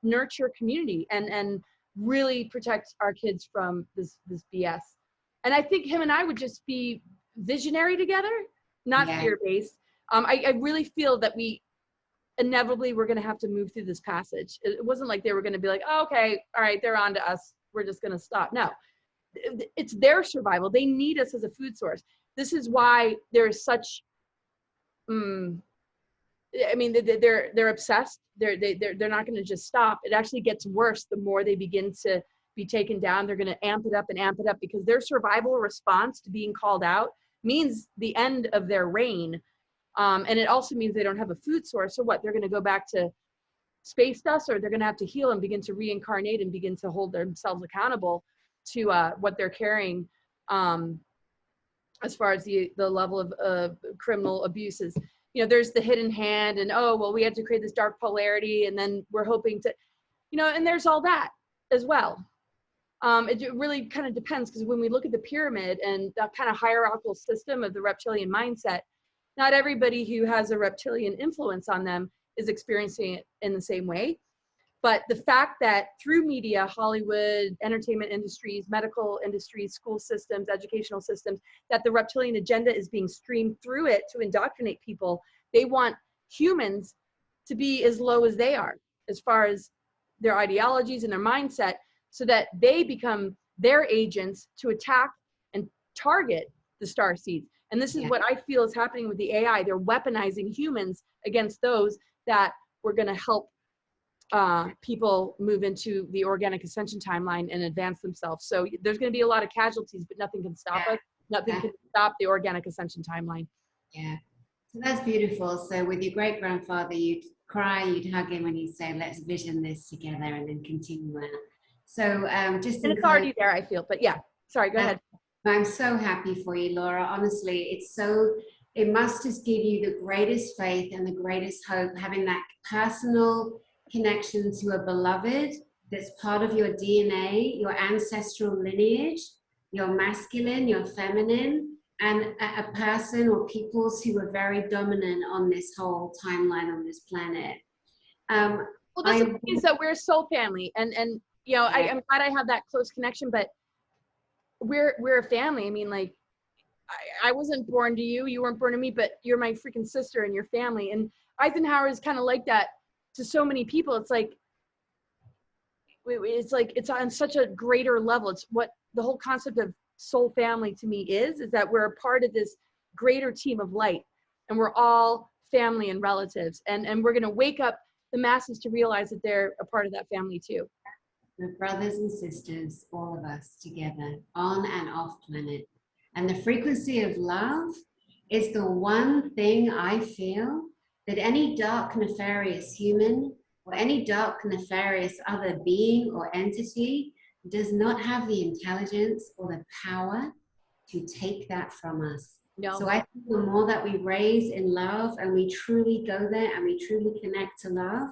nurture community and really protect our kids from this BS. And I think him and I would just be visionary together, not fear-based. I really feel that we inevitably we're going to have to move through this passage. It wasn't like they were going to be like, oh, okay, all right, they're on to us, we're just going to stop. No, it's their survival. They need us as a food source. This is why there's such I mean, they're obsessed. They're not going to just stop. It actually gets worse the more they begin to be taken down. They're going to amp it up and amp it up, because their survival response to being called out means the end of their reign. And it also means they don't have a food source. So what, they're going to go back to space dust, or they're going to have to heal and begin to reincarnate and begin to hold themselves accountable to what they're carrying as far as the level of criminal abuses. You know, there's the hidden hand, and oh, well, we had to create this dark polarity, and then we're hoping to, you know, and there's all that as well. It really kind of depends, because when we look at the pyramid and that kind of hierarchical system of the reptilian mindset, not everybody who has a reptilian influence on them is experiencing it in the same way. But the fact that through media, Hollywood, entertainment industries, medical industries, school systems, educational systems, that the reptilian agenda is being streamed through it to indoctrinate people. They want humans to be as low as they are, as far as their ideologies and their mindset, so that they become their agents to attack and target the star seeds. And this is what I feel is happening with the AI. They're weaponizing humans against those that were going to help people move into the organic ascension timeline and advance themselves. So there's going to be a lot of casualties, but nothing can stop us. Nothing can stop the organic ascension timeline. Yeah. So that's beautiful. So with your great grandfather, you'd cry, you'd hug him, and you'd say, let's vision this together, and then continue on. So just and it's already there, I feel, but yeah, sorry, go ahead. I'm so happy for you, Laura. Honestly, it must just give you the greatest faith and the greatest hope, having that personal connection to a beloved that's part of your DNA, your ancestral lineage, your masculine, your feminine, and a person or peoples who are very dominant on this whole timeline on this planet. Well, this means that we're a soul family, and you know, I'm glad I have that close connection, but we're a family. I mean, like, I wasn't born to you, you weren't born to me, but you're my freaking sister and your family. And Eisenhower is kind of like that to so many people. It's like it's on such a greater level. It's what the whole concept of soul family to me is that we're a part of this greater team of light, and we're all family and relatives, and we're going to wake up the masses to realize that they're a part of that family too. We're brothers and sisters, all of us together, on and off planet. And the frequency of love is the one thing I feel that any dark, nefarious human or any dark, nefarious other being or entity does not have the intelligence or the power to take that from us. No. So I think the more that we raise in love and we truly go there and we truly connect to love,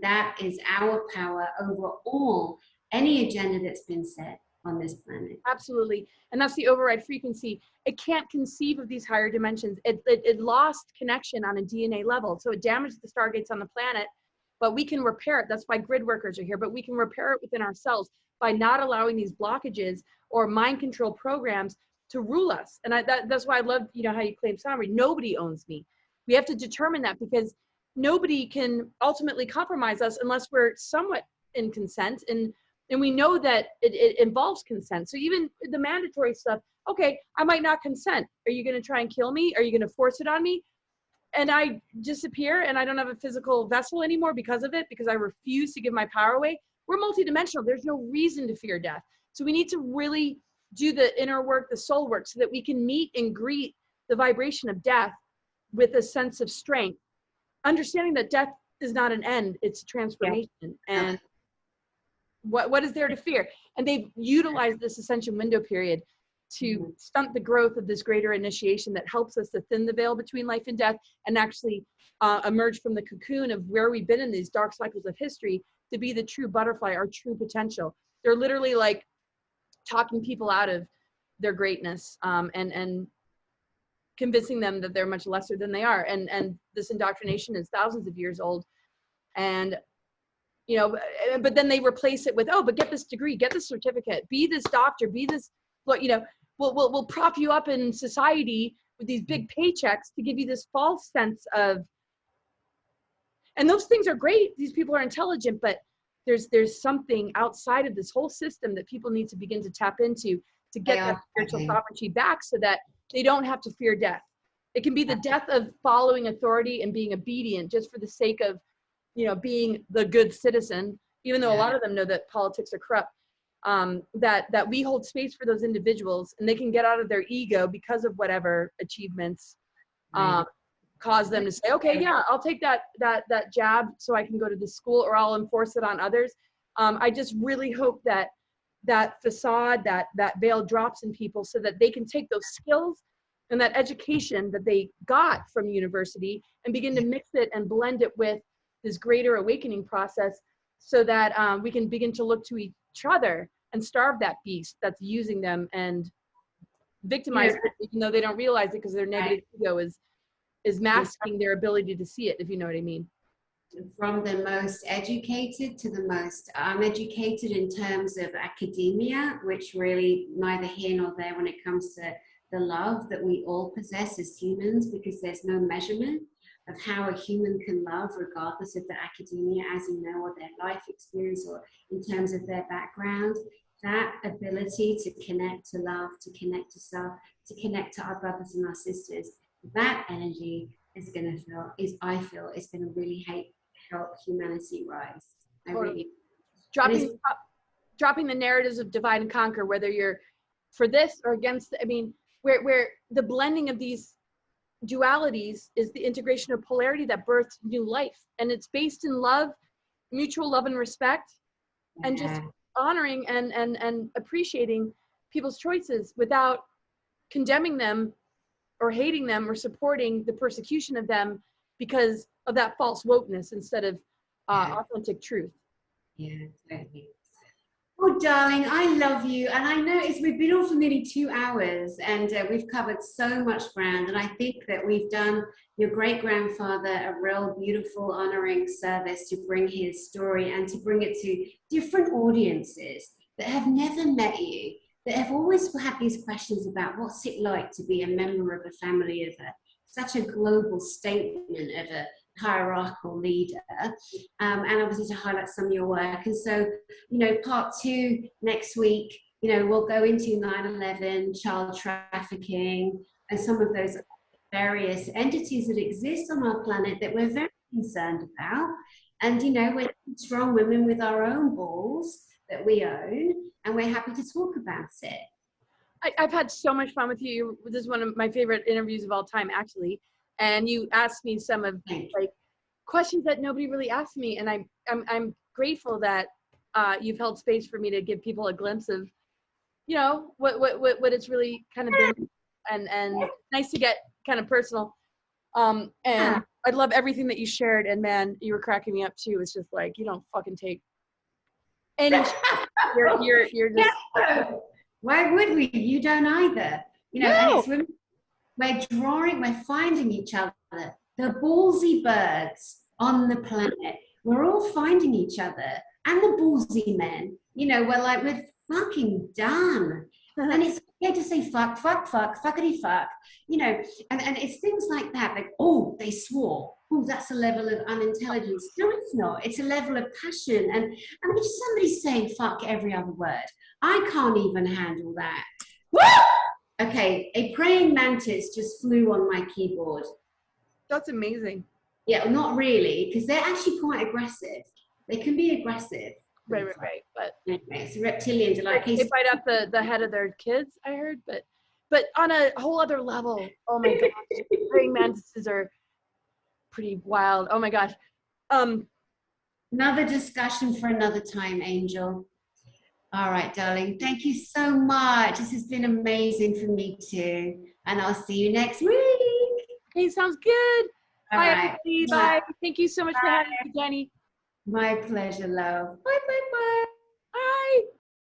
that is our power over all any agenda that's been set on this planet. Absolutely. And that's the override frequency. It can't conceive of these higher dimensions. It lost connection on a DNA level. So it damaged the stargates on the planet, but we can repair it. That's why grid workers are here, but we can repair it within ourselves by not allowing these blockages or mind control programs to rule us. And that's why I love, you know, how you claim sovereignty. Nobody owns me. We have to determine that, because nobody can ultimately compromise us unless we're somewhat in consent. And we know that it involves consent. So even the mandatory stuff, okay, I might not consent. Are you going to try and kill me? Are you going to force it on me? And I disappear and I don't have a physical vessel anymore because of it, because I refuse to give my power away. We're multidimensional. There's no reason to fear death. So we need to really do the inner work, the soul work, so that we can meet and greet the vibration of death with a sense of strength, understanding that death is not an end, it's a transformation. Yeah. And what is there to fear? And they've utilized this ascension window period to stunt the growth of this greater initiation that helps us to thin the veil between life and death and actually emerge from the cocoon of where we've been in these dark cycles of history to be the true butterfly, our true potential. They're literally like talking people out of their greatness and convincing them that they're much lesser than they are. And this indoctrination is thousands of years old. And you know, but then they replace it with, oh, but get this degree, get this certificate, be this doctor, be this, what, you know, we'll prop you up in society with these big paychecks to give you this false sense of, and those things are great. These people are intelligent, but there's something outside of this whole system that people need to begin to tap into to get that spiritual sovereignty back, so that they don't have to fear death. It can be the death of following authority and being obedient just for the sake of, you know, being the good citizen, even though a lot of them know that politics are corrupt, that we hold space for those individuals and they can get out of their ego because of whatever achievements cause them to say, okay, yeah, I'll take that jab so I can go to the school, or I'll enforce it on others. I just really hope that facade, that veil drops in people so that they can take those skills and that education that they got from university and begin to mix it and blend it with this greater awakening process, so that we can begin to look to each other and starve that beast that's using them and victimize them, even though they don't realize it, because their negative ego is masking their ability to see it, if you know what I mean. From the most educated to the most uneducated in terms of academia, which really neither here nor there when it comes to the love that we all possess as humans, because there's no measurement of how a human can love regardless of their academia, as you know, or their life experience, or in terms of their background. That ability to connect to love, to connect to self, to connect to our brothers and our sisters, that energy is going to I feel is going to really help humanity rise. I really dropping the narratives of divide and conquer, whether you're for this or against, I mean, where the blending of these dualities is the integration of polarity that births new life, and it's based in love, mutual love and respect, and just honoring and appreciating people's choices without condemning them or hating them or supporting the persecution of them because of that false wokeness instead of authentic truth. Yeah, totally. Oh, darling, I love you. And I know we've been on for nearly 2 hours, and we've covered so much ground. And I think that we've done your great-grandfather a real beautiful honoring service to bring his story and to bring it to different audiences that have never met you, that have always had these questions about what's it like to be a member of a family of such a global statement of a hierarchical leader, and obviously to highlight some of your work. And so, you know, part 2 next week, you know, we'll go into 9/11, child trafficking, and some of those various entities that exist on our planet that we're very concerned about. And, you know, we're strong women with our own balls that we own, and we're happy to talk about it. I've had so much fun with you. This is one of my favorite interviews of all time, actually. And you asked me some of like questions that nobody really asked me, and I'm grateful that you've held space for me to give people a glimpse of, you know, what it's really kind of been and nice to get kind of personal. And I love everything that you shared, and man, you were cracking me up too. It's just like, you don't fucking take any you're just why would we? You don't either. You know, no. and it's we're finding each other. The ballsy birds on the planet. We're all finding each other. And the ballsy men, you know, we're fucking done. And it's okay to say fuck, fuckity fuck, you know, and it's things like that, like, oh, they swore. Oh, that's a level of unintelligence. No, it's not. It's a level of passion. And I mean, if somebody's saying fuck every other word, I can't even handle that. Woo! Okay, a praying mantis just flew on my keyboard. That's amazing. Yeah, well, not really, because they're actually quite aggressive. They can be aggressive. Right. But anyway, it's a reptilian delight. They bite up the head of their kids, I heard, but on a whole other level. Oh my gosh, praying mantises are pretty wild. Oh my gosh. Another discussion for another time, Angel. All right, darling. Thank you so much. This has been amazing for me too. And I'll see you next week. Hey, sounds good. All Bye, right. everybody. Bye. Thank you so much for having me, Dani. My pleasure, love. Bye, bye, bye. Bye.